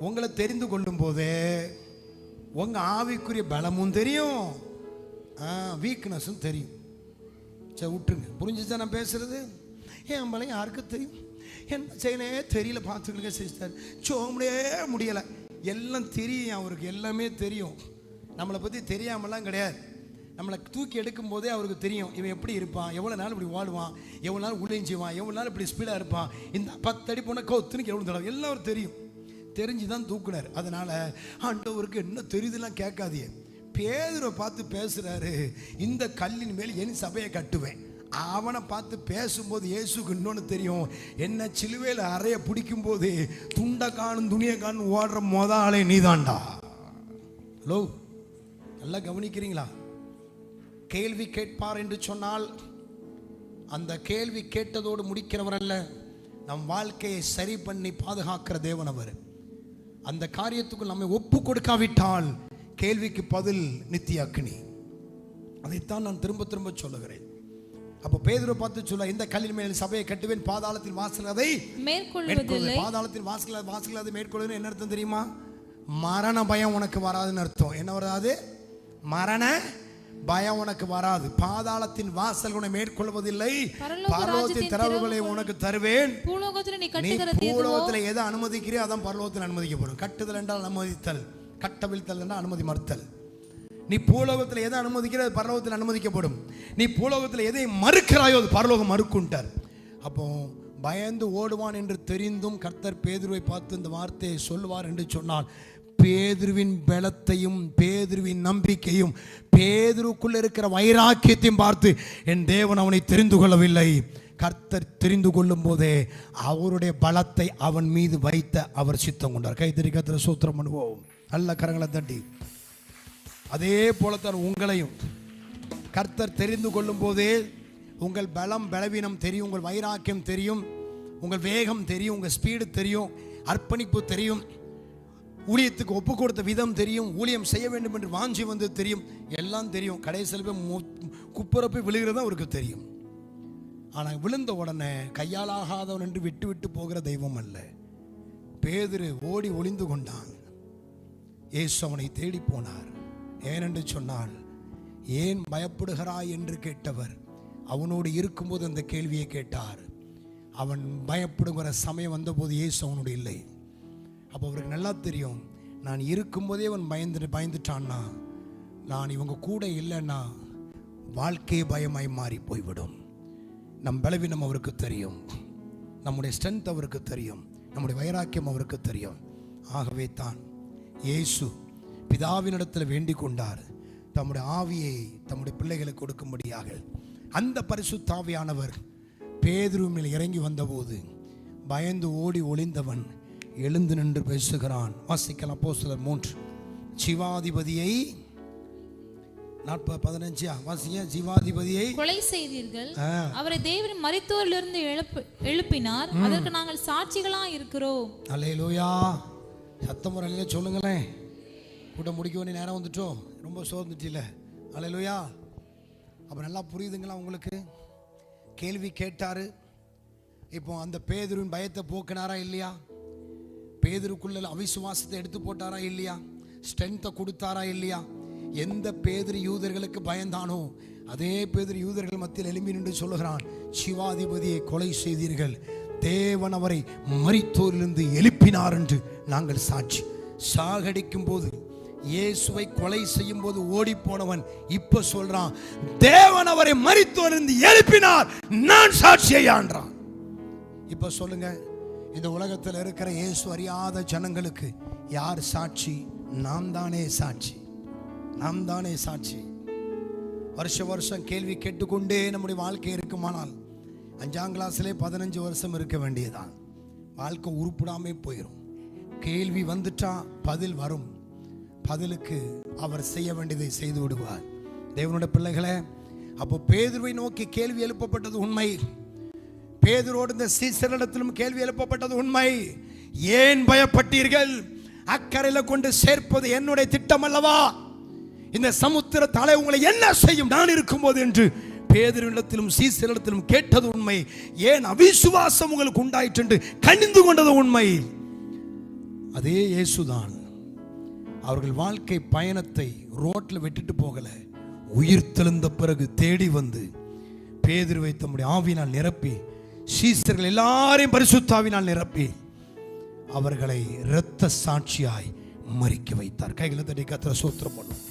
உங்களை தெரிந்து கொள்ளும் போதே உங்கள் ஆவிக்குரிய பலமும் தெரியும், வீக்னஸும் தெரியும். சரி விட்டுருங்க, புரிஞ்சுச்சா நான் பேசுறது? என் பலம் யாருக்கும் தெரியும், என்ன செய்யனே தெரியல, பார்த்துக்கிட்டு சிஸ்டர் சோம்பே முடியலை, எல்லாம் தெரியும் அவருக்கு, எல்லாமே தெரியும். நம்மளை பற்றி தெரியாமலாம் கிடையாது. நம்மளை தூக்கி எடுக்கும் போதே அவருக்கு தெரியும் இவன் எப்படி இருப்பான், எவ்வளோ நாள் இப்படி வாடுவான், எவ்வளோ நாள் உழைஞ்சிவான், எவ்வளோ நாள் இப்படி ஸ்பீடாக இருப்பான், இந்த 10 அடி போன கவுத்துன்னு எவ்வளோ தடவை எல்லாம் தெரியும். தெரிஞ்சுதான் தூக்குனார். அதனால ஆண்டவருக்கு என்ன தெரியுதுலாம் கேட்காதீங்க. பேதுரை பார்த்து பேசுறாரு, இந்த கல்லின் மேல் என் சபையை கட்டுவேன். அவனை பார்த்து பேசும்போது இயேசுக்கு இன்னொன்று தெரியும், என்ன சிலுவையில் அறைய பிடிக்கும் போது துண்டை காணும் துணியை காணும் ஓடுற மொதாலே நீதாண்டா. ஹலோ, நல்லா கவனிக்கிறீங்களா? கேள்வி கேட்பார் என்று சொன்னால் அந்த கேள்வி கேட்டதோடு முடிக்கிறவர் அல்ல, நம் வாழ்க்கையை சரி பண்ணி பாதுகாக்கிற தேவன் அவர். அந்த காரியத்துக்குள் நம்மை ஒப்பு கொடுக்காவிட்டால் கேள்விக்கு பதில் நித்திய அக்னி. அதைத்தான் நான் திரும்ப திரும்ப சொல்லுகிறேன். அப்போ பேதுரு பார்த்து சொல்ல, இந்த கல்லின் மேல் சபையை கட்டுவேன், பாதாளத்தின் வாசல் அதை மேற்கொள்வதில்லை. பாதாளத்தின் வாசல் அதை மேற்கொள்வது என்ன அர்த்தம் தெரியுமா? மரண பயம் உனக்கு வராதுன்னு அர்த்தம். என்ன வராது? மரண பயம் உனக்கு வராது. பாதாளத்தின் வாசல் உன்னை மேற்கொள்வதில்லை. பரலோகத்தின் திறவுகளை உனக்கு தருவேன். நீ பூலோகத்தில் எதை அனுமதிக்கிறீ அதான் பரலோகத்தில் அனுமதிக்கப்படும். கட்டுதல் என்றால் அனுமதித்தல், கட்டவிழ்த்தல் என்றால் அனுமதி மறுத்தல். நீ பூலோகத்தில் எதை அனுமதிக்கிற அது பரலோகத்தில் அனுமதிக்கப்படும். நீ பூலோகத்தில் எதை மறுக்கிறாயோ அது பரலோகம் மறுக்குன்ட்டார். அப்போ பயந்து ஓடுவான் என்று தெரிந்தும் கர்த்தர் பேதுருவை பார்த்து இந்த வார்த்தையை சொல்லுவார் என்று சொன்னால், பேதுருவின் பலத்தையும் பேதுருவின் நம்பிக்கையும் பேதுருக்குள்ள இருக்கிற வைராக்கியத்தையும் பார்த்து என் தேவன் அவனை தெரிந்து கொள்ளவில்லை. கர்த்தர் தெரிந்து கொள்ளும் போதே அவருடைய பலத்தை அவன் மீது வைத்த அவர் சித்தம் கொண்டார். கைத்தறி கர்த்தரை ஸ்தோத்திரம் பண்ணுவோம். நல்ல கரங்களை தட்டி. அதே போலத்தான் உங்களையும் கர்த்தர் தெரிந்து கொள்ளும் போதே உங்கள் பலம் பலவீனம் தெரியும், உங்கள் வைராக்கியம் தெரியும், உங்கள் வேகம் தெரியும், உங்கள் ஸ்பீடு தெரியும், அர்ப்பணிப்பு தெரியும், ஊழியத்துக்கு ஒப்பு கொடுத்த விதம் தெரியும், ஊழியம் செய்ய வேண்டும் என்று வாஞ்சி வந்து தெரியும், எல்லாம் தெரியும். கடைசியில் போய் குப்புறப்பை விழுகிறது அவருக்கு தெரியும். ஆனால் விழுந்த உடனே கையாலாகாதவன் என்று விட்டு விட்டு போகிற தெய்வம் அல்ல. பேதுரு ஓடி ஒளிந்து கொண்டான். இயேசு அவனை தேடி போனார். ஏனென்று சொன்னால், ஏன் பயப்படுகிறாய் என்று கேட்டவர் அவனோடு இருக்கும்போது அந்த கேள்வியை கேட்டார். அவன் பயப்படுகிற சமயம் வந்தபோது இயேசு அவனோடு இல்லை. அப்போ அவருக்கு நல்லா தெரியும், நான் இருக்கும்போதே அவன் பயந்துட்டான்னா, நான் இவங்க கூட இல்லைன்னா வாழ்க்கையே பயமாய் மாறி போய்விடும். நம் பலவீனம் அவருக்கு தெரியும், நம்முடைய ஸ்ட்ரென்த் அவருக்கு தெரியும், நம்முடைய வைராக்கியம் அவருக்கு தெரியும். ஆகவே தான் இயேசு பிதாவினிடத்தில் வேண்டிக் கொண்டார், தம்முடைய ஆவியை தம்முடைய பிள்ளைகளுக்கு கொடுக்கும்படியாக. அந்த பரிசுத்த ஆவியானவர் பேதுரு மேல் இறங்கி வந்தபோது பயந்து ஓடி ஒளிந்தவன் எழுந்து நின்று பேசுகிறான். வாசிக்கலாம் அப்போஸ்தலர் 3. ஜீவாதிபதியை 15 வாசிங்க. ஜீவாதிபதியை கொலை செய்தீர்கள், அவரை தேவன் மரித்தோரிலிருந்து எழுப்பினார், அதற்கு நாங்கள் சாட்சிகளா இருக்கிறோம். அல்லேலூயா. சத்தம் முறையில சொல்லுங்களேன். கூட்டம் முடிக்க வேண்டிய நேரம் வந்துட்டோம், ரொம்ப சோர்ந்துட்டில்ல. அல்லேலூயா. அப்போ நல்லா புரியுதுங்களா உங்களுக்கு? கேள்வி கேட்டாரு. இப்போ அந்த பேதுருவின் பயத்தை போக்கினாரா இல்லையா? பேதுருக்குள்ள அவிசுவாசத்தை எடுத்து போட்டாரா இல்லையா? ஸ்ட்ரென்த்தை கொடுத்தாரா இல்லையா? எந்த பேதுரு யூதர்களுக்கு பயந்தானோ அதே பேதுரு யூதர்கள் மத்தியில் எழும்பி நின்று சொல்லுகிறான், சிவாதிபதியை கொலை செய்தீர்கள், தேவன் அவரை மரித்தோரிலிருந்து எழுப்பினார் என்று நாங்கள் சாட்சி. சாகடிக்கும் போது இயேசுவை கொலை செய்யும் போது ஓடி போனவன் இப்ப சொல்றான், தேவன் அவரை மரித்தோரிலிருந்து எழுப்பினார், நான் சாட்சியான்றான். இப்ப சொல்லுங்க, இந்த உலகத்தில் இருக்கிற இயேசு அறியாத ஜனங்களுக்கு யார் சாட்சி? நாம் தானே சாட்சி, நாம் தானே சாட்சி. வருஷம் கேள்வி கேட்டுக்கொண்டே நம்முடைய வாழ்க்கை இருக்குமானால் 5ஆம் கிளாஸ்லே 15 வருஷம் இருக்க வேண்டியதான். வாழ்க்கை உருப்படாமே போயிடும். கேள்வி வந்துட்டா பதில் வரும், பதிலுக்கு அவர் செய்ய வேண்டியதை செய்து விடுவார். தேவனுடைய பிள்ளைகளே, அப்போ பேதுருவை நோக்கி கேள்வி எழுப்பப்பட்டது உண்மை. பேதுருவோடு இந்த சீசரிடத்திலும் கேள்வி எழுப்பப்பட்டது உண்மை. ஏன் பயப்பட்டீர்கள்? அக்கறையில் கொண்டு சேர்ப்பது என்னுடைய திட்டம் அல்லவா? இந்த சமுத்திர தலை உங்களை என்ன செய்யும் நான் இருக்கும்போது என்று பேதுருவிடத்திலும் சீசரிடத்திலும் கேட்டது உண்மை. ஏன் அவிசுவாசம் உங்களுக்கு உண்டாயிற்று என்று கணிந்து கொண்டது உண்மை. அதே இயேசுதான் அவர்கள் வாழ்க்கை பயணத்தை ரோட்ல விட்டுட்டு போகல, உயிர் தெழுந்த பிறகு தேடி வந்து பேதுருவை தம்முடைய ஆவியினால் நிரப்பி, சீசர்கள் எல்லாரையும் பரிசுத்த ஆவியினால் நிரப்பி அவர்களை இரத்த சாட்சியாய் மரிக்க வைத்தார். கைகளை தட்டி கர்த்தரை ஸ்தோத்திரம் பண்ணும்.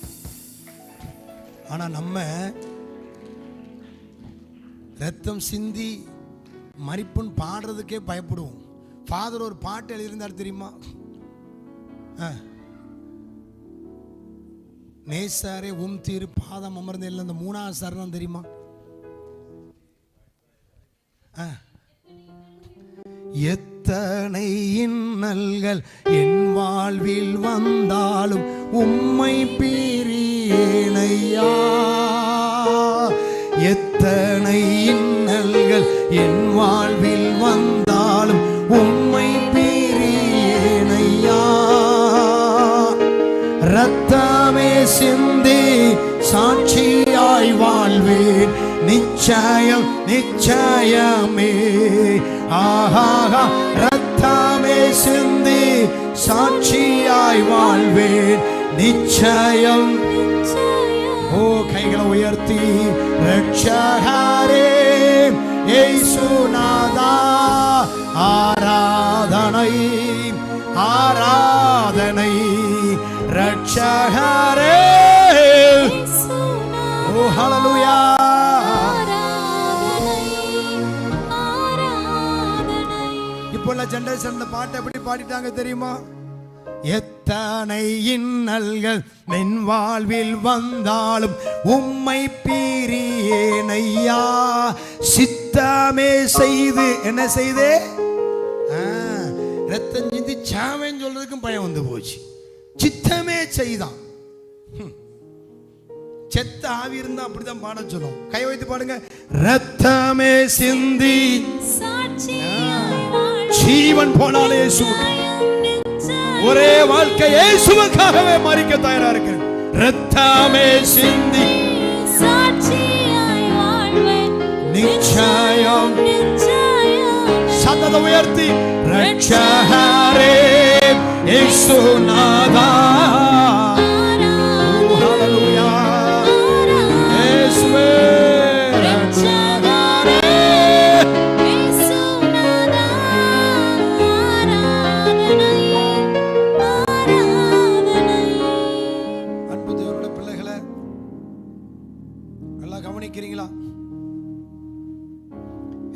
ஆனா நம்ம ரத்தம் சிந்தி மரிப்புன்னு பாடுறதுக்கே பயப்படுவோம். ஃபாதர் ஒரு பாட்டு எழுதியிருந்தார் தெரியுமா? நேசாரே உம் தீரு பாதம் அமர்ந்த இல்லை, அந்த 3ஆவது சரணம் தெரியுமா? எத்தனை இன்னல்கள் என் வாழ்வில் வந்தாலும் உம்மை பிரியேனையா. எத்தனை இன்னல்கள் என் வாழ்வில் வந்தாலும் உம்மை பிரியேனையா. ரத்தமே சிந்தி சாட்சியாய் வாழ்வேன், நிச்சயம் நிச்சயமே. ஆஹா, ரத்தமே சிந்தி சாட்சியாய் வாழ்வேன், நிச்சயம் ஓ கைகளை உயர்த்தி ரட்சகரே இயேசுநாதா ஆராதனை ஆராதனை ரட்சகரே. ஓ ஹல்லேலூயா. இப்போ உள்ள ஜெனரேஷன் பாட்டை எப்படி பாடிட்டாங்க தெரியுமா? எத்தனை இன்னல்கள் என் வாழ்வில் வந்தாலும் உம்மை பிரியேனையா, சித்தமே செய்து என்ன செய்தே ரத்தம் சிந்தி சாவேன்னு சொல்றதுக்கும் பயம் வந்து போச்சு. சித்தமே செய்தான். செத்த ஆவி இருந்தா அப்படிதான் பாட சொல்லும். கை வைத்து பாடுங்க. ரத்தமே சிந்தி ஜீவன் போனாலே இயேசுவுக்கு, ஒரே வாழ்க்கை இயேசுவுக்காகவே மரிக்க தயாரா இருக்கிறேன். ரத்தமே சிந்தி நிச்சயம் சத்தத்தை உயர்த்தி ரட்சகரே இயேசுநாதா. ஹல்லேலூயா. இயேசுவே ரட்சகரே இயேசுநாதா ஆராதனை ஆராதனை. அன்பு தேவனுடைய பிள்ளைகளே, நல்லா கவனிக்கிறீங்களா?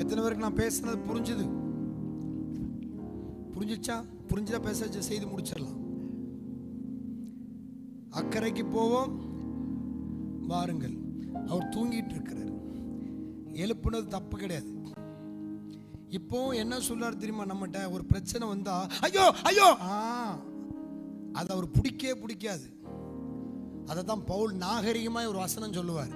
எத்தனை பேருக்கு நான் பேசுனது புரிஞ்சுது? புரிஞ்சிச்சா? புரிஞ்சா பேச செய்து முடிச்சிடலாம். அக்கறைக்கு போவோம் வாருங்கள். அவர் தூங்கிட்டு இருக்கிறார். எழுப்புனது தப்பு கிடையாது. இப்போ என்ன சொல்றாரு தெரியுமா? நம்மகிட்ட ஒரு பிரச்சனை வந்தா ஐயோ ஐயோ அது அவர் பிடிக்காது. அதை தான் பவுல் நாகரிகமாய் ஒரு வசனம் சொல்லுவார்.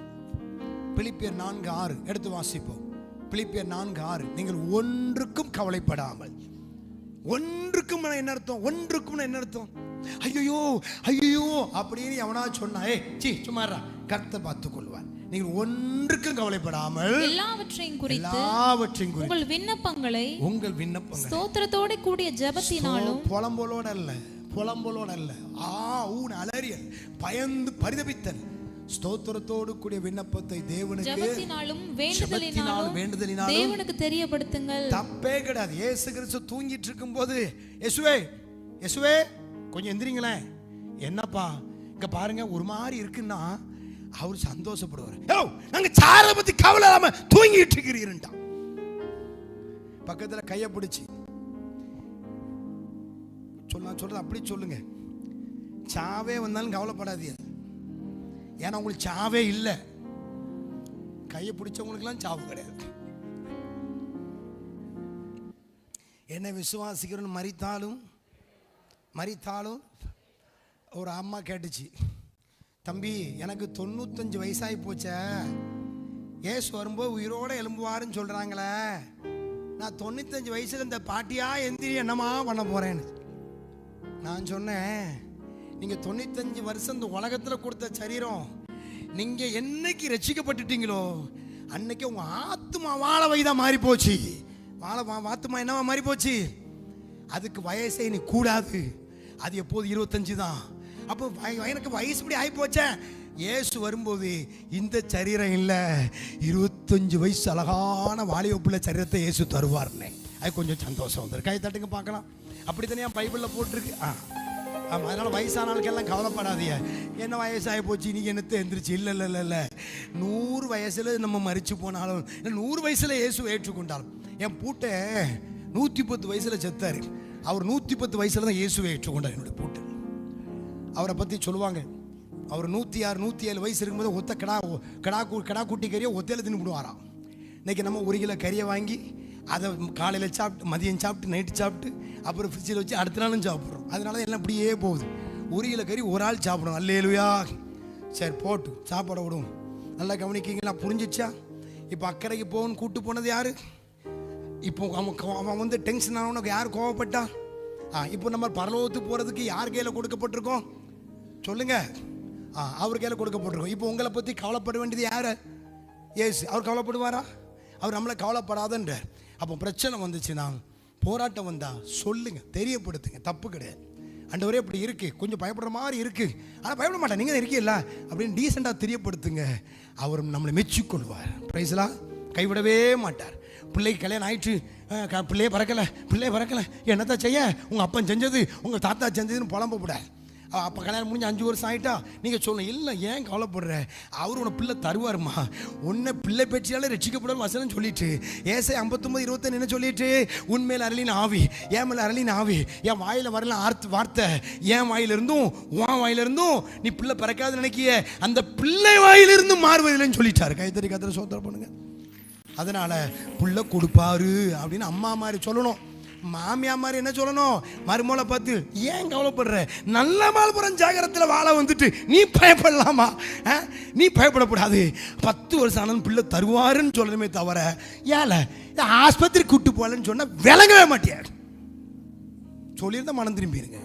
பிலிப்பியர் 4:6 எடுத்து வாசிப்போம். பிலிப்பியர் 4:6. நீங்கள் ஒன்றுக்கும் கவலைப்படாமல். ஒன்றுக்கும் என்ன அர்த்தம்? ஒன்றுக்கும் என்ன அர்த்தம்? ஐயோ ஐயோ அப்படின்னு எவனா சொன்னா சும்மா கர்த்தர் பார்த்துக் கொள்வார். நீங்கள் ஒன்றுக்கும் கவலைப்படாமல் எல்லாவற்றையும் குறித்து உங்கள் விண்ணப்பங்களை ஸ்தோத்திரத்தோட கூடிய ஜெபத்தினாலும் புலம்பலோட அல்ல அலறியல் பயந்து பரிதபித்தல் ஸ்தோத்திரத்தோடு கூடிய விண்ணப்பத்தை தேவனுக்கு ஜெபத்தினாலும் வேண்டுதலினாலும் தேவனுக்கு தெரியப்படுத்துங்கள். தப்பே கிடையாது. இயேசு கிறிஸ்து தூங்கிட்டு இருக்கும்போது இயேசுவே கொஞ்சம் எந்திரிங்களேன், என்னப்பா இங்க பாருங்க ஒரு மாதிரி இருக்குன்னா அவர் சந்தோஷப்படுவார். நாங்க சாரத பத்தி கவலை இல்லாம தூங்கிட்டு இருக்கிறீருண்டா. பக்கத்துல கைய பிடிச்சி சொல்றது அப்படி சொல்லுங்க. சாவே வந்தாலும் கவலைப்படாதீங்க. ஏன்னா உங்களுக்கு சாவே இல்லை. கையை பிடிச்சவங்களுக்கெல்லாம் சாவு கிடையாது. என்ன விசுவாசிக்கிறோன்னு மரித்தாலும் ஒரு அம்மா கேட்டுச்சு, தம்பி எனக்கு 95 வயசாகி போச்ச, ஏசு வரும்போது உயிரோட எலும்புவாருன்னு சொல்றாங்களே, நான் 95 வயசுல இந்த பாட்டியா எந்திரி என்னமா பண்ண போறேன்னு நான் சொன்னேன். நீங்க 95 வருஷம் இந்த உலகத்துல கொடுத்த சரீரம், நீங்க என்னைக்கு ரட்சிக்கப்பட்டுட்டீங்களோ அன்னைக்கு உங்க ஆத்மா வாழ வயதா மாறி போச்சு. ஆத்மா என்னவா மாறி போச்சு? அதுக்கு வயசே நீ கூடாது. அது எப்போது 25 தான். அப்போ எனக்கு வயசு இப்படி ஆகி போச்சேன். இயேசு வரும்போது இந்த சரீரம் இல்லை, 25 வயசு அழகான வாலிபப்புள்ள சரீரத்தை இயேசு தருவார்னே. அது கொஞ்சம் சந்தோஷம் வந்துரு. கை தட்டுங்க பார்க்கலாம். அப்படி தானே பைபிளில் போட்டிருக்கு. ஆமாம். அதனால் வயசானாளுக்கெல்லாம் கவலைப்படாதீங்க. என்ன வயசாகி போச்சு நீங்கள் என்னத்தை எந்திரிச்சு இல்லை 100 வயசில் நம்ம மரிச்சு போனாலும் 100 வயசில் இயேசு ஏற்றுக்கொண்டாலும். என் பூட்டை 110 வயசில் செத்தார். அவர் 110 வயசில் தான் இயேசுவை ஏற்றுக்கொண்டார். என்னுடைய பூட்டு அவரை பற்றி சொல்லுவாங்க. அவர் 106 107 வயசு இருக்கும்போது ஒத்த கடா குட்டி கறியை ஒத்தையில் தின்னுபிடுவாராம். இன்றைக்கி நம்ம 1 கிலோ கறியை வாங்கி அதை காலையில் சாப்பிட்டு மதியம் சாப்பிட்டு நைட்டு சாப்பிட்டு அப்புறம் ஃப்ரிட்ஜில் வச்சு அடுத்த நாளும் சாப்பிட்றோம். அதனால எல்லாம் இப்படியே போகுது. 1 கிலோ கறி ஒரு ஆள் சாப்பிடும். அல்லேலூயா. சரி போட்டு சாப்பாட விடுவோம். நல்லா கவனிக்கிங்களா? புரிஞ்சிச்சா? இப்போ அக்கறைக்கு போகணும்னு கூப்பிட்டு போனது யார்? இப்போ அவன் வந்து டென்ஷன் ஆனவனுக்கு யார் கோவப்பட்டா? இப்போ நம்ம பரலோகத்துக்கு போகிறதுக்கு யார் கையில் கொடுக்கப்பட்டிருக்கோம் சொல்லுங்க? அவர் கையில் கொடுக்கப்பட்டிருக்கோம். இப்போ உங்களை பற்றி கவலைப்பட வேண்டியது யார்? ஏசு. அவர் கவலைப்படுவாரா? அவர் நம்மளை கவலைப்படாதன்றார். அப்போ பிரச்சனை வந்துச்சுன்னா, போராட்டம் வந்தா சொல்லுங்க, தெரியப்படுத்துங்க, தப்பு கிடையாது. ஆண்டவரே இப்படி இருக்கு, கொஞ்சம் பயப்படுற மாதிரி இருக்கு, ஆனால் பயப்பட மாட்டேன், நீங்கள் இருக்கீல்ல அப்படின்னு டீசெண்டாக தெரியப்படுத்துங்க. அவர் நம்மளை மெச்சிக்கொள்வார். பிரைஸ்லா, கைவிடவே மாட்டார். பிள்ளைக்கு கல்யாணம் ஆயிடுச்சு, பிள்ளையே பறக்கலை, என்னத்தான் செய்ய, உங்கள் அப்பன் செஞ்சது உங்கள் தாத்தா செஞ்சதுன்னு புலம்பக்கூடாது. அப்போ கல்யாணம் முடிஞ்சு 5 வருஷம் ஆகிட்டா நீங்கள் சொல்லணும், இல்லை ஏன் கவலைப்படுற, அவர் உன்னை பிள்ளை தருவாருமா, உன்னை பிள்ளை பெற்றாலே ரட்சிக்கப்படும் வசனம் சொல்லிட்டு ஏசாயா 59:21 என்ன சொல்லிட்டு, உன்மேல் அருளின ஆவி, என் மேலே அருளின ஆவி, என் வாயில் வரல வார்த்தை, என் வாயிலிருந்தும் உன் வாயிலிருந்தும் நீ பிள்ளை பிறக்காது நினைக்கிய அந்த பிள்ளை வாயிலிருந்தும் மாறுவதில்லைன்னு சொல்லிட்டாரு. கைத்தறி கத்திர சோத்திரம் பண்ணுங்க. அதனால புள்ள கொடுப்பாரு அப்படின்னு அம்மா மாதிரி சொல்லணும். மாமியா மாதிரி என்ன சொல்லணும், மருமகளை பார்த்து ஏன் கவலைப்படுற, நல்ல மால்புரம் ஜாகரத்தில் வாழ வந்துட்டு நீ பயப்படலாமா, நீ பயப்படக்கூடாது, 10 வருஷம் ஆனாலும் பிள்ளை தருவாருன்னு சொல்லணுமே தவிர ஏல ஆஸ்பத்திரி கூட்டு போகலன்னு சொன்னால் விளங்கவே மாட்டியார். சொல்லியிருந்தா மனம் திரும்பிடுங்க.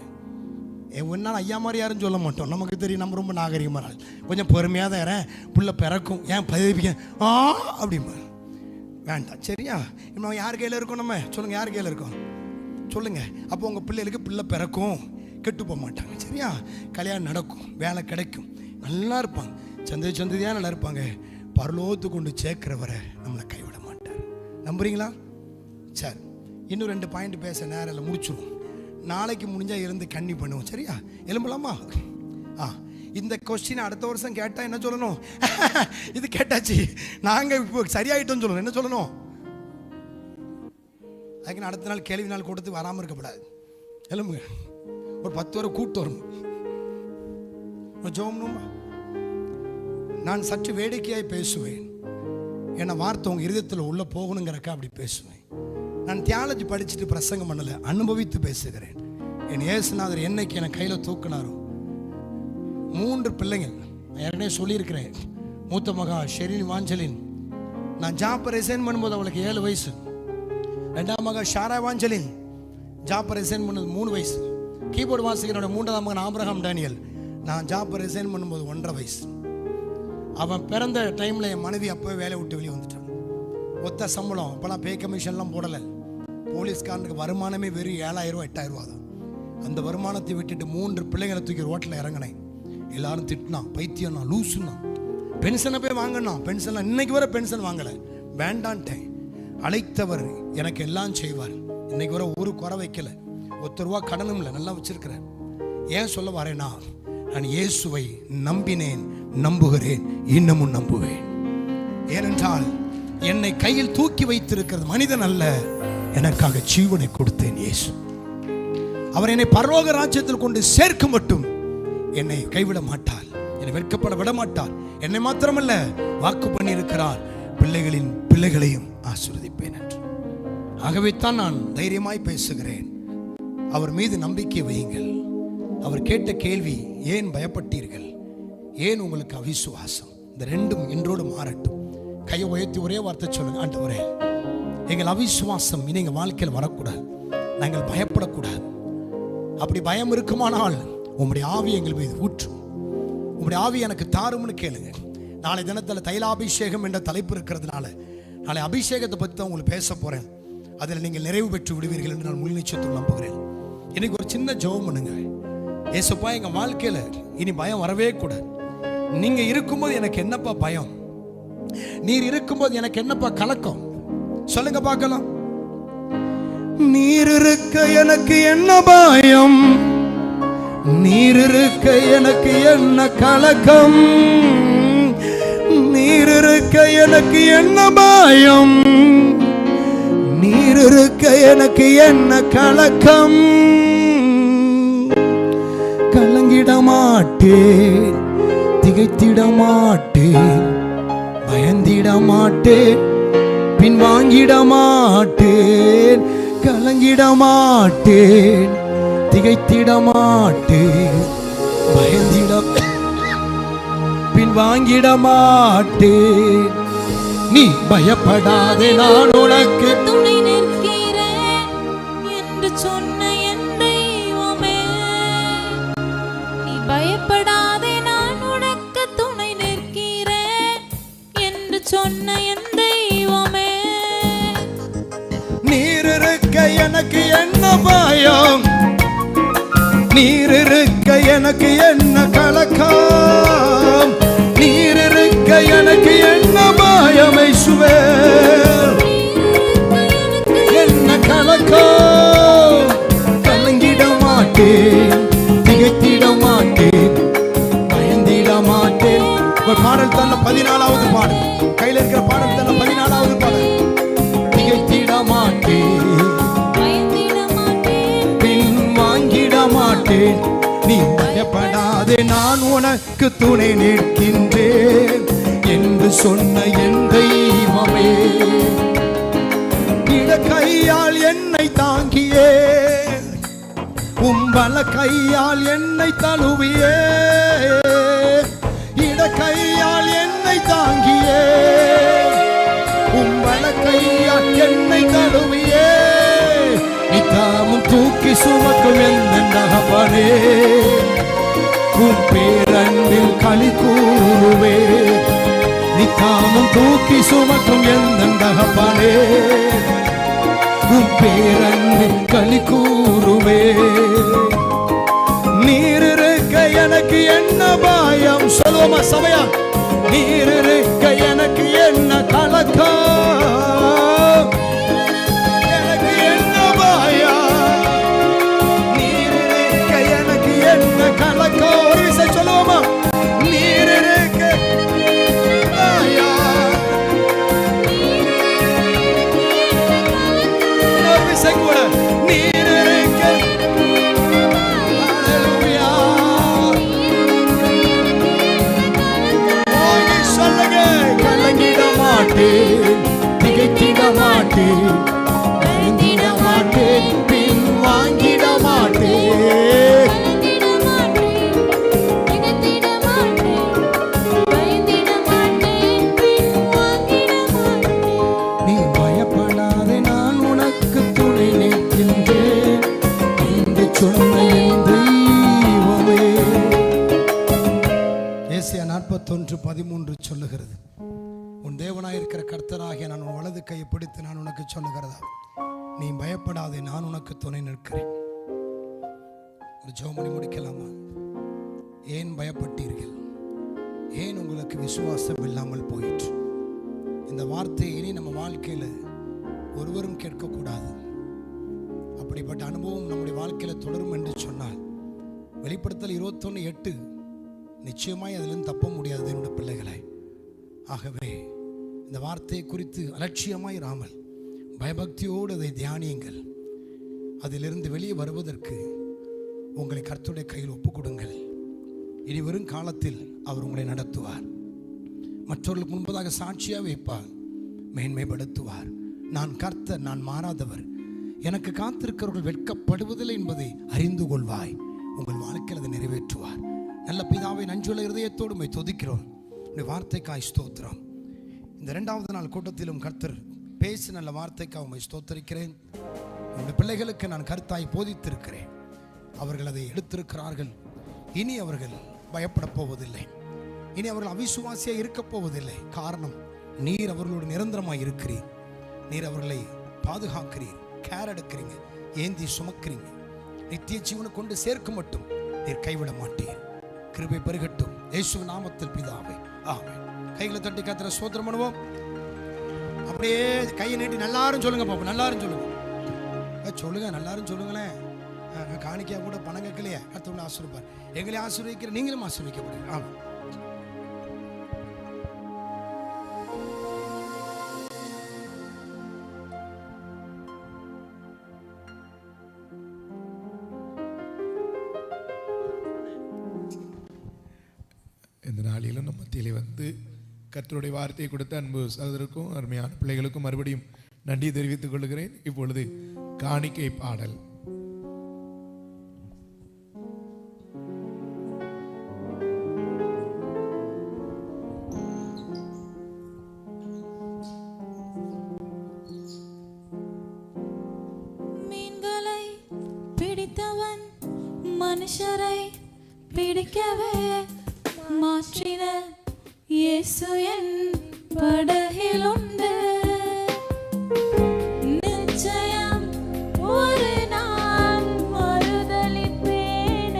ஒன்னால் ஐயா மாதிரி யாரும் சொல்ல மாட்டோம், நமக்கு தெரியும், நம்ம ரொம்ப நாகரிகமாக கொஞ்சம் பொறுமையாக தான் ஏறேன், பிள்ளை பிறக்கும், ஏன் பதிவிக்க அப்படிம்பா வேண்டாம். சரியா, இன்னும் யார் கையில் இருக்கோம், நம்ம சொல்லுங்கள், யார் கையில் இருக்கோம் சொல்லுங்கள். அப்போ உங்கள் பிள்ளைகளுக்கு பிள்ளை பிறக்கும், கெட்டு போக மாட்டாங்க. சரியா, கல்யாணம் நடக்கும், வேலை கிடைக்கும், நல்லா இருப்பாங்க, சந்ததியாக நல்லா இருப்பாங்க. பரலோகத்து கொண்டு சேர்க்கிறவரை நம்மளை கைவிட மாட்டார். நம்புறீங்களா? சரி, இன்னும் 2 பாயிண்ட் பேச நேரம் இல்லை, முடிச்சிடுவோம். நாளைக்கு முடிஞ்சால் இருந்து கன்னி பண்ணுவோம். சரியா, எழும்பலாமா? இந்த கொஸ்டின் அடுத்த வருஷம் கேட்டால் என்ன சொல்லணும், இது கேட்டாச்சு நாங்கள் இப்போ சரியாயிட்டோம்னு சொல்லணும். என்ன சொல்லணும்? அதுக்கு அடுத்த நாள் கேள்வி நாள் கூட்டத்துக்கு வராமல் இருக்கக்கூடாது. எழும்புங்க, ஒரு 10 வரை கூட்டு வரணும். ஜோம்னுமா, நான் சற்று வேடிக்கையாய் பேசுவேன், ஏன்னா வார்த்தை உங்கள் இருதயத்தில் உள்ள போகணுங்கிறக்கா அப்படி பேசுவேன். நான் தியாலஜி படிச்சுட்டு பிரசங்கம் பண்ணலை, அனுபவித்து பேசுகிறேன். என் இயேசுநாதர் என்னைக்கு என்னை கையில் தூக்கினாரோ, 3 பிள்ளைங்கள் ஏற்கனவே சொல்லியிருக்கிறேன். மூத்த மகா ஷெரின் வாஞ்சலின், நான் ஜாப்பை ரிசைன் பண்ணும்போது அவளுக்கு 7 வயசு. 2ஆம் மகா ஷாரா வாஞ்சலின் ஜாப்பை ரிசைன் பண்ணது 3 வயசு. கீபோர்டு வாசிக்கிறோட 3ஆம் மகன் ஆபிரகாம் டேனியல், நான் ஜாப்பை ரிசைன் பண்ணும்போது 1.5 வயசு. அவன் பிறந்த டைமில் என் மனைவி அப்போவே வேலையை விட்டு வெளியே வந்துட்டான். ஒத்த சம்பளம், அப்போலாம் பே கமிஷன்லாம் போடலை. போலீஸ்காரனுக்கு வருமானமே வெறும் 7,000 ரூபா 8,000 ரூபா தான். அந்த வருமானத்தை விட்டுட்டு 3 பிள்ளைங்களை தூக்கி ரோட்டில் இறங்கினேன். எல்லாரும் திட்டினா, பைத்தியம்னா, லூசுன்னா, பென்ஷனை போய் வாங்கினா, பென்ஷன்லாம் இன்னைக்கு வர பென்ஷன் வாங்கலை, வேண்டான்ட்டேன். அழைத்தவர் எனக்கு எல்லாம் செய்வார். இன்னைக்கு வர ஒரு குறை வைக்கல, 1 ரூபா கடனும் இல்லை, நல்லா வச்சிருக்கிறேன். ஏன் சொல்ல வரேன்னா, நான் இயேசுவை நம்பினேன், நம்புகிறேன், இன்னமும் நம்புவேன். ஏனென்றால் என்னை கையில் தூக்கி வைத்திருக்கிறது மனிதன் அல்ல, எனக்காக ஜீவனை கொடுத்தேன் இயேசு. அவர் என்னை பரலோக ராஜ்யத்தில் கொண்டு சேர்க்க மட்டும் என்னை கைவிட மாட்டார், என்னை வெட்கப்பட விட மாட்டார். என்னை மாத்திரமல்ல, வாக்கு பண்ணி இருக்கிறார், பிள்ளைகளின் பிள்ளைகளையும் ஆசீர்வதிப்பேன் என்று. ஆகவே தான் நான் தைரியமாய் பேசுகிறேன். அவர் மீது நம்பிக்கை வையுங்கள். அவர் கேட்ட கேள்வி, ஏன் பயப்பட்டீர்கள், ஏன் உங்களுக்கு அவிசுவாசம், இந்த 2ம் இன்றோடு மாறட்டும். கையை உயர்த்தி ஒரே வார்த்தை சொல்லுங்க, ஆண்டவரே எங்கள் அவிசுவாசம் இனி எங்கள் வாழ்க்கையில் வரக்கூடாது, நாங்கள் பயப்படக்கூடாது. அப்படி பயம் இருக்குமானால் உம்முடைய ஆவி எங்கள் மீது ஊற்றும், உம்முடைய ஆவி எனக்கு தாரும்னு கேளுங்க. நாளை தினத்தில் தைலாபிஷேகம் என்ற தலைப்பு இருக்கிறதுனால நாளை அபிஷேகத்தை பற்றி தான் உங்களுக்கு பேச போகிறேன். அதில் நீங்கள் நிறைவு பெற்று விடுவீர்கள் என்று நான் முழு நிச்சயத்தில் நம்புகிறேன். இன்னைக்கு ஒரு சின்ன ஜெபம் பண்ணுங்க. ஏசப்பா, எங்கள் வாழ்க்கையில் இனி பயம் வரவே கூடாது. நீங்கள் இருக்கும்போது எனக்கு என்னப்பா பயம், நீர் இருக்கும்போது எனக்கு என்னப்பா கலக்கம், சொல்லுங்க பார்க்கலாம். நீர் இருக்க எனக்கு என்ன பயம், நீர் இருக்க எனக்கு என்ன கலக்கம், நீர் இருக்க எனக்கு என்ன பயம், நீர் இருக்க எனக்கு என்ன கலக்கம். கலங்கிட மாட்டேன், திகைத்திட மாட்டேன், பயந்திட மாட்டேன், பின் வாங்கிட மாட்டேன். கலங்கிட மாட்டேன், திகைத்திட மாட்டேன், பயந்திட பின் வாங்கிட மாட்டேன். நீ பயப்படாதே, நான் உனக்கு துணை நிற்கிறேன் என்று சொன்ன என் தெய்வமே. நீ பயப்படாதே, நான் உனக்கு துணை நிற்கிறேன் என்று சொன்ன என் தெய்வமே. நீர் இருக்க எனக்கு என்ன பயம், நீர் இருக்க எனக்கு என்ன கலக்கம், நீர் இருக்க எனக்கு என்ன மாயம் இயேசுவே, என்ன கலக்கம். கலங்கிட மாட்டேன், திகைத்திட மாட்டேன், பயந்திட மாட்டேன். ஒரு பாடல் தள்ள 14வது பாடல், கையில் இருக்கிற பாடல் தள்ள 14வது பாடல். திகைத்திட மாட்டேன், பின் வாங்கிட மாட்டேன், நீ பயப்படாதே நான் உனக்கு துணை நிற்கின்றேன் என்று சொன்ன என் தெய்வமே. இட கையால் என்னை தாங்கியே, உம்பல கையால் என்னை தழுவியே, இட கையால் என்னை தாங்கியே, உம்பல கையால் என்னை தழுவியே, நித்தாமும் தூக்கி சுமக்கும் எந்த தகப்பனே, உன் பேரன்பில் களி கூறுவே, நித்தாமும் தூக்கி சுமக்கும் எந்த தகப்பனே, உன் பேரன்பில் களி கூறுவே. நீர் இருக்க எனக்கு என்ன பயம், சொல்லுவோமா சபையா? நீர் இருக்க எனக்கு என்ன கலக்கம், எனக்கு என்ன பயம், நீர் இருக்க எனக்கு என்ன கலக்கம். ஒரு விஷயம் சொல்லுவோமா? நீர் இருக்க பயம், ஒரு விஷயம் கூட நீர் இருக்க. கலங்கிட மாட்டேன், திகைத்திட மாட்டேன், பயந்திட மாட்டேன், பின் வாங்கிட மாட்டேன். நீ பயப்படாதே நான் உனக்கு துணை நிற்கின்றேன் என்று சொன்ன என் தெய்வமே. ஏசாயா 41:13 சொல்லுகிறது, உன் தேவனாயிருக்கிற கர்த்தராகிய நான் உன் வலது கையை பிடித்து நான் உனக்கு சொல்லுகிறதா, நீ பயப்படாதே நான் உனக்கு துணை நிற்கிறேன். ஒரு ஜெபம் முடிக்கலாமா? ஏன் பயப்பட்டீர்கள்? ஏன் உங்களுக்கு விசுவாசம் இல்லாமல் போயிற்று? இந்த வார்த்தையை இனி நம்ம வாழ்க்கையில் ஒருவரும் கேட்கக்கூடாது. அப்படிப்பட்ட அனுபவம் நம்முடைய வாழ்க்கையில் தொடரும் என்று சொன்னால் வெளிப்படுத்தல் 21:8 நிச்சயமாய் அதிலிருந்து தப்ப முடியாது என்னுடைய பிள்ளைகளை. ஆகவே இந்த வார்த்தையை குறித்து அலட்சியமாய் இராமல் பயபக்தியோடு அதை தியானியுங்கள். அதிலிருந்து வெளியே வருவதற்கு உங்களை கர்த்தருடைய கையில் ஒப்புக் கொடுங்கள். இனி வரும் காலத்தில் அவர் உங்களை நடத்துவார், மற்றவர்களுக்கு முன்பதாக சாட்சியாக வைப்பார், மேன்மைப்படுத்துவார். நான் கர்த்தர், நான் மாறாதவர், எனக்கு காத்திருக்கிறவர்கள் வெட்கப்படுவதில்லை என்பதை அறிந்து கொள்வாய். உங்கள் வாழ்க்கையில் அதை நிறைவேற்றுவார். நல்ல பிதாவை நஞ்சுள்ள இருதயத்தோடு உம்மை துதிக்கிறோம். உடைய வார்த்தைக்காய் ஸ்தோத்திரம். இந்த 2வது நாள் கூட்டத்திலும் கர்த்தர் பேசி நல்ல வார்த்தைக்காக உம்மை ஸ்தோத்தரிக்கிறேன். உங்களுடைய பிள்ளைகளுக்கு நான் கருத்தாய் போதித்திருக்கிறேன். அவர்கள் அதை எடுத்திருக்கிறார்கள். இனி அவர்கள் பயப்பட போவதில்லை, இனி அவர்கள் அவிசுவாசியாக இருக்க போவதில்லை. காரணம், நீர் அவர்களோடு நிரந்தரமாக இருக்கிறீர். நீர் அவர்களை பாதுகாக்கிறீர், கேர் எடுக்கிறீங்க, ஏந்தி சுமக்கிறீங்க. நித்திய ஜீவனை கொண்டு சேர்க்க மட்டும் நீர் கைவிட மாட்டீர். கிருபை பெருகட்டும் இயேசுவின் நாமத்தில் பிதாவே, ஆமென். கைகளை தட்டி கர்த்தரை ஸ்தோத்திரம் பண்ணுவோம். அப்படியே கையை நீட்டி நல்லாரும் சொல்லுங்க பாப்போம், நல்லாரும் சொல்லுங்க, சொல்லுங்க, நல்லாரும் சொல்லுங்களேன். காணிக்கையா கூட பணம் கேட்கலையே, கர்த்தர் ஆசீர்வதிப்பார். எங்களை ஆசீர்வதிக்கிற நீங்களும் ஆசீர்வதிக்கப்படுங்க. ஆமென். இந்த நாளிலும் நம்ம மத்தியிலே வந்து கர்த்தருடைய வார்த்தையை கொடுத்த அன்பு சகோதரருக்கும் அருமையான பிள்ளைகளுக்கும் மறுபடியும் நன்றி தெரிவித்துக் கொள்கிறேன். இப்பொழுது காணிக்கை பாடல். மீன்களை பிடித்தவன் மனுஷரை பிடிக்கவே மாற்றின இயேசு என் படகில் உண்டு. நிச்சயம் ஒரு நாள் மறுதலிப்பேன்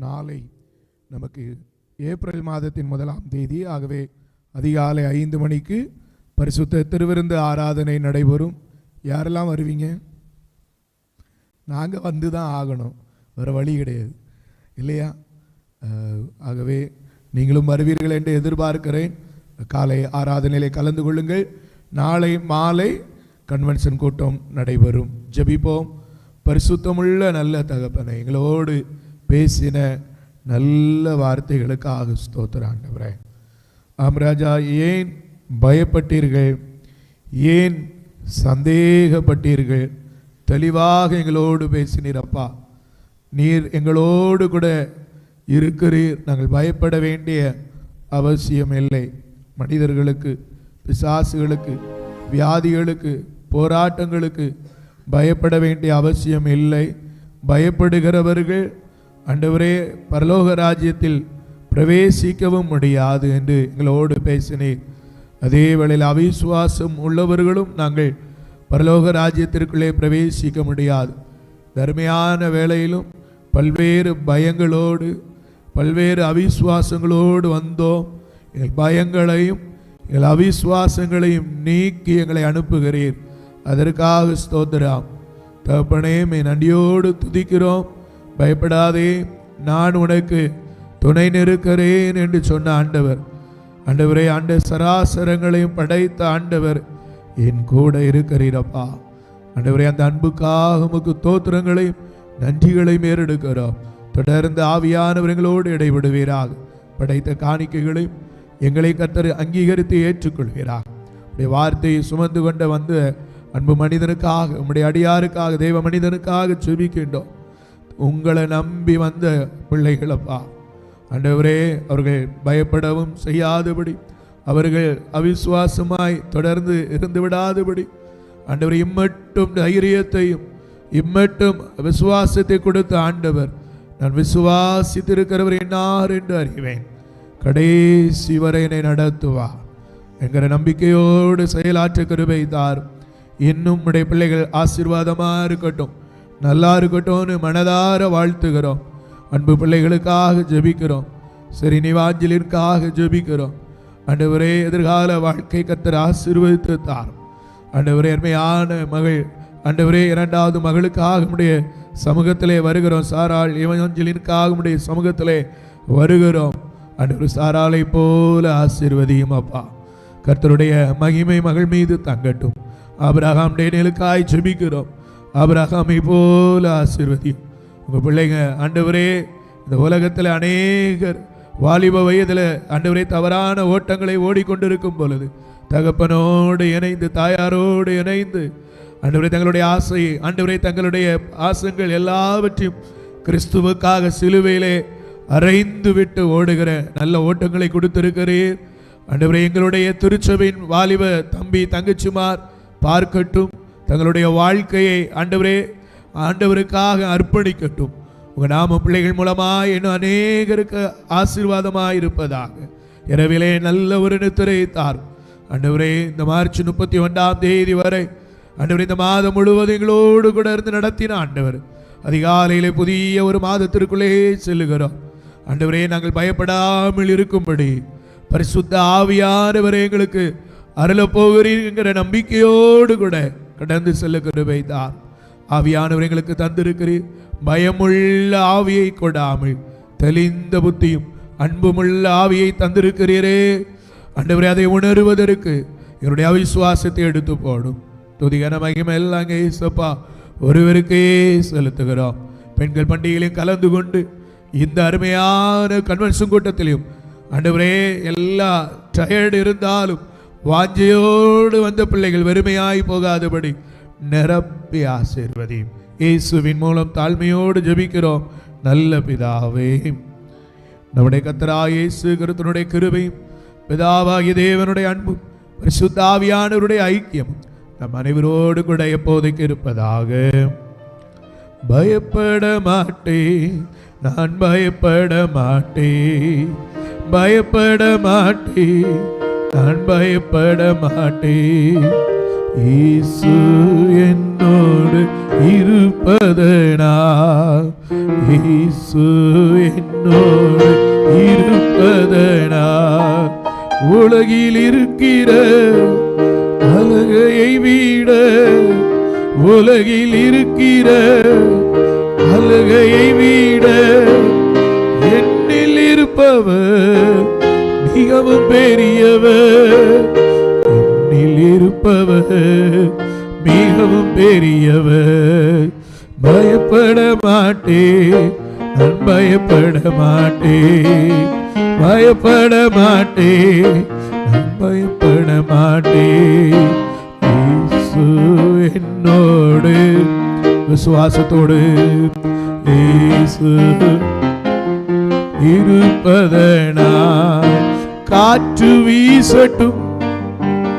நாளை நமக்கு ஏப்ரல் மாதத்தின் 1ஆம் தேதி. ஆகவே அதிகாலை 5 மணிக்கு பரிசுத்த திருவிருந்து ஆராதனை நடைபெறும். யாரெல்லாம் வருவீங்க? நாங்கள் வந்து தான் ஆகணும், வேறு வழி கிடையாது இல்லையா? ஆகவே நீங்களும் வருவீர்கள் என்று எதிர்பார்க்கிறேன். காலை ஆராதனையிலே கலந்து கொள்ளுங்கள். நாளை மாலை கன்வென்ஷன் கூட்டம் நடைபெறும். ஜெபிப்போம். பரிசுத்தமுள்ள நல்ல தகப்பனை, எங்களோடு பேசின நல்ல வார்த்தைகளுக்காக ஸ்தோத்திரம் ஆண்டவரே. ராஜா, ஏன் பயப்பட்டீர்கள்? ஏன் சந்தேகப்பட்டீர்கள்? தெளிவாக எங்களோடு பேசினீர் அப்பா. நீர் எங்களோடு கூட இருக்கிறீர். நாங்கள் பயப்பட வேண்டிய அவசியம் இல்லை. மனிதர்களுக்கு, பிசாசுகளுக்கு, வியாதிகளுக்கு, போராட்டங்களுக்கு பயப்பட வேண்டிய அவசியம் இல்லை. பயப்படுகிறவர்கள் ஆண்டவரே பரலோக ராஜ்யத்தில் பிரவேசிக்கவும் முடியாது என்று எங்களோடு பேசினீர். அதே வேளையில் அவிசுவாசம் உள்ளவர்களும் நாங்கள் பரலோக ராஜ்யத்திற்குள்ளே பிரவேசிக்க முடியாது. தர்மையான வேளையிலும் பல்வேறு பயங்களோடு, பல்வேறு அவிசுவாசங்களோடு வந்தோம். எங்கள் பயங்களையும் எங்கள் அவிசுவாசங்களையும் நீக்கி எங்களை அனுப்புகிறீர். அதற்காக ஸ்தோத்திரம் தகப்பனே. நன்றியோடு துதிக்கிறோம். பயப்படாதே, நான் உனக்கு துணை நிற்கிறேன் என்று சொன்ன ஆண்டவர், ஆண்டவரே, ஆண்ட சராசரங்களையும் படைத்த ஆண்டவர் என் கூட இருக்கிறீரப்பா. ஆண்டவரே, அந்த அன்புக்காக உமக்கு தோத்திரங்களையும் நன்றிகளையும் ஏறெடுக்கிறோம். தொடர்ந்து ஆவியானவர்களோடு இடைவிடுவீராக. படைத்த காணிக்கைகளையும் எங்களை கர்த்தர் அங்கீகரித்து ஏற்றுக்கொள்கிறார். உடைய வார்த்தையை சுமந்து கொண்ட வந்து அன்பு மனிதனுக்காக, உம்முடைய அடியாருக்காக, தெய்வ மனிதனுக்காக செபிக்கின்றோம். உங்களை நம்பி வந்த பிள்ளைகளப்பா ஆண்டவரே, அவர்கள் பயப்படவும் செய்யாதபடி, அவர்கள் அவிசுவாசமாய் தொடர்ந்து இருந்து விடாதபடி ஆண்டவர் இம்மட்டும் தைரியத்தையும் இம்மட்டும் விசுவாசத்தை கொடுத்த ஆண்டவர், நான் விசுவாசித்திருக்கிறவர் என்னார் என்று அறிவேன், கடைசி வரை என்னை நடத்துவார் என்கிற நம்பிக்கையோடு செயலாற்ற கிருபை தார். இன்னும் உடைய பிள்ளைகள் ஆசீர்வாதமாக இருக்கட்டும், நல்லா இருக்கட்டும்னு மனதார வாழ்த்துகிறோம். அன்பு பிள்ளைகளுக்காக ஜெபிக்கிறோம். சரி, நிவாஞ்சலிற்காக ஜெபிக்கிறோம். ஆண்டவரே, எதிர்கால வாழ்க்கை கர்த்தர் ஆசீர்வதித்து தார். ஆண்டவரே, அருமையான மகள், ஆண்டவரே, 2வது மகளுக்காக உடைய சமூகத்திலே வருகிறோம். சாராள் நிவாஞ்சலிற்காக உடைய சமூகத்திலே வருகிறோம். ஆண்டவர், சாராளை போல ஆசீர்வதியும் அப்பா. கர்த்தருடைய மகிமை மகள் மீது தங்கட்டும். ஆபிரகாம் டேனியலுக்காய் ஜெபிக்கிறோம். ஆபிரகாமை போல ஆசீர்வதியும். உங்கள் பிள்ளைங்க ஆண்டவரே, இந்த உலகத்தில் அநேகர் வாலிப வயதில் ஆண்டவரே தவறான ஓட்டங்களை ஓடிக்கொண்டிருக்கும் பொழுது தகப்பனோடு இணைந்து, தாயாரோடு இணைந்து ஆண்டவரே தங்களுடைய ஆசை, ஆண்டவரே தங்களுடைய ஆசைகள் எல்லாவற்றையும் கிறிஸ்துவுக்காக சிலுவையிலே அறைந்து விட்டு ஓடுகிற நல்ல ஓட்டங்களை கொடுத்திருக்கிறீர். ஆண்டவரே, எங்களுடைய திருச்சபையின் வாலிப தம்பி தங்கச்சிமார் பார்க்கட்டும், தங்களுடைய வாழ்க்கையை ஆண்டவரே ஆண்டவருக்காக அர்ப்பணிக்கட்டும். உங்கள் நாம பிள்ளைகள் மூலமாக இன்னும் அநேகருக்கு ஆசீர்வாதமாக இருப்பதாக இரவிலே நல்ல ஒரு நித்திரை தாரும். ஆண்டவரே, இந்த மார்ச் 31ஆம் தேதி வரை ஆண்டவரே இந்த மாதம் முழுவதும் எங்களோடு கூட இருந்து நடத்தின ஆண்டவர், அதிகாலையிலே புதிய ஒரு மாதத்திற்குள்ளே செல்லுகிறோம். ஆண்டவரே, நாங்கள் பயப்படாமல் இருக்கும்படி பரிசுத்த ஆவியானவரே எங்களுக்கு அருளப் போகிறீங்கிற நம்பிக்கையோடு கூட கடந்து செல்ல கிருபை தார். ஆவியானவர் எங்களுக்கு தந்திருக்கிறீர். பயமுள்ள ஆவியை கொடாமல் தெளிந்த புத்தியும் அன்புமுள்ள ஆவியை தந்திருக்கிறீரே. ஆண்டவரே, அதை உணர்வதற்கு என்னுடைய அவிசுவாசத்தை எடுத்து போடும். துதிகன மகிமை எல்லாம் இயேசுப்பா ஒருவருக்கே செலுத்துகிறோம். பெண்கள் பண்டிகையிலும் கலந்து கொண்டு இந்த அருமையான கன்வென்ஷன் கூட்டத்திலையும் ஆண்டவரே எல்லா டயர்டு இருந்தாலும் வாஞ்சையோடு வந்த பிள்ளைகள் வெறுமையாய் போகாதபடி நிரப்பி ஆசீர்வதியும். இயேசுவின் மூலம் தாழ்மையோடு ஜெபிக்கிறோம் நல்ல பிதாவே. நம்முடைய கர்த்தராகிய இயேசு கிறிஸ்துவினுடைய கிருபையும் பிதாவாகிய தேவனுடைய அன்பும் பரிசுத்த ஆவியானவருடைய ஐக்கியம் நம் அனைவரோடு கூட எப்போதைக்கு இருப்பதாக. பயப்பட மாட்டேன், நான் பயப்பட மாட்டேன், பயப்பட மாட்டேன், நான் பயப்பட மாட்டேன். இயேசு என்னோடு இருப்பதனால், இயேசு என்னோடு இருப்பதனால், உலகில் இருக்கிற அழகையை விட, உலகில் இருக்கிற அழகையை விட என்னில் இருப்பவர் மிகவும் பெரியவர், என்னில் இருப்பவர் மிகவும் பெரியவர். பயப்பட மாட்டேன், நான் பயப்பட மாட்டேன், பயப்பட மாட்டேன், நான் பயப்பட மாட்டேன். இயேசு என்னோடு, விசுவாசத்தோடு இயேசு இருப்பதனால், காற்று வீசட்டும்,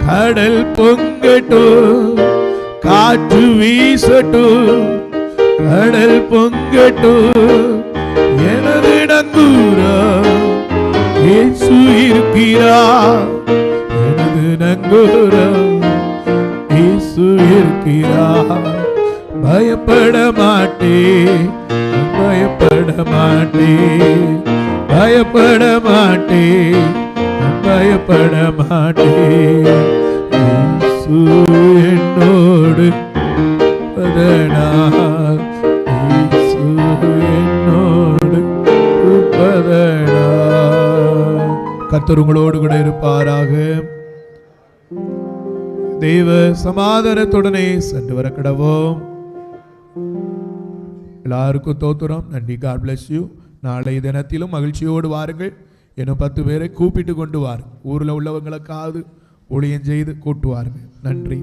கடல் பொங்கட்டும், காற்று வீசட்டும், கடல் பொங்கட்டும், எனது நங்கூரம் இயேசு இருக்கிறார், எனது நங்கூரம் இயேசு இருக்கிறார். பயப்பட மாட்டேன், பயப்பட மாட்டேன், பயப்பட மாட்டேன், பயப்பட மாட்டேன். இயேசு என்னோடு இருப்பதனால், இயேசு என்னோடு இருப்பதனால். கர்த்தர் உங்களோடு கூட இருப்பாராக. தேவ சமாதானத்துடனே சென்று வர கடவோம். எல்லாருக்கும் தோத்துறோம். நன்றி. God bless you. நாளை தினத்திலும் மகிழ்ச்சியோடு வாருங்கள். இன்னும் 10 பேரை கூப்பிட்டு கொண்டு வாருங்கள். ஊரில் உள்ளவங்களுக்காவது ஊழியம் செய்து கூட்டுவாருங்கள். நன்றி.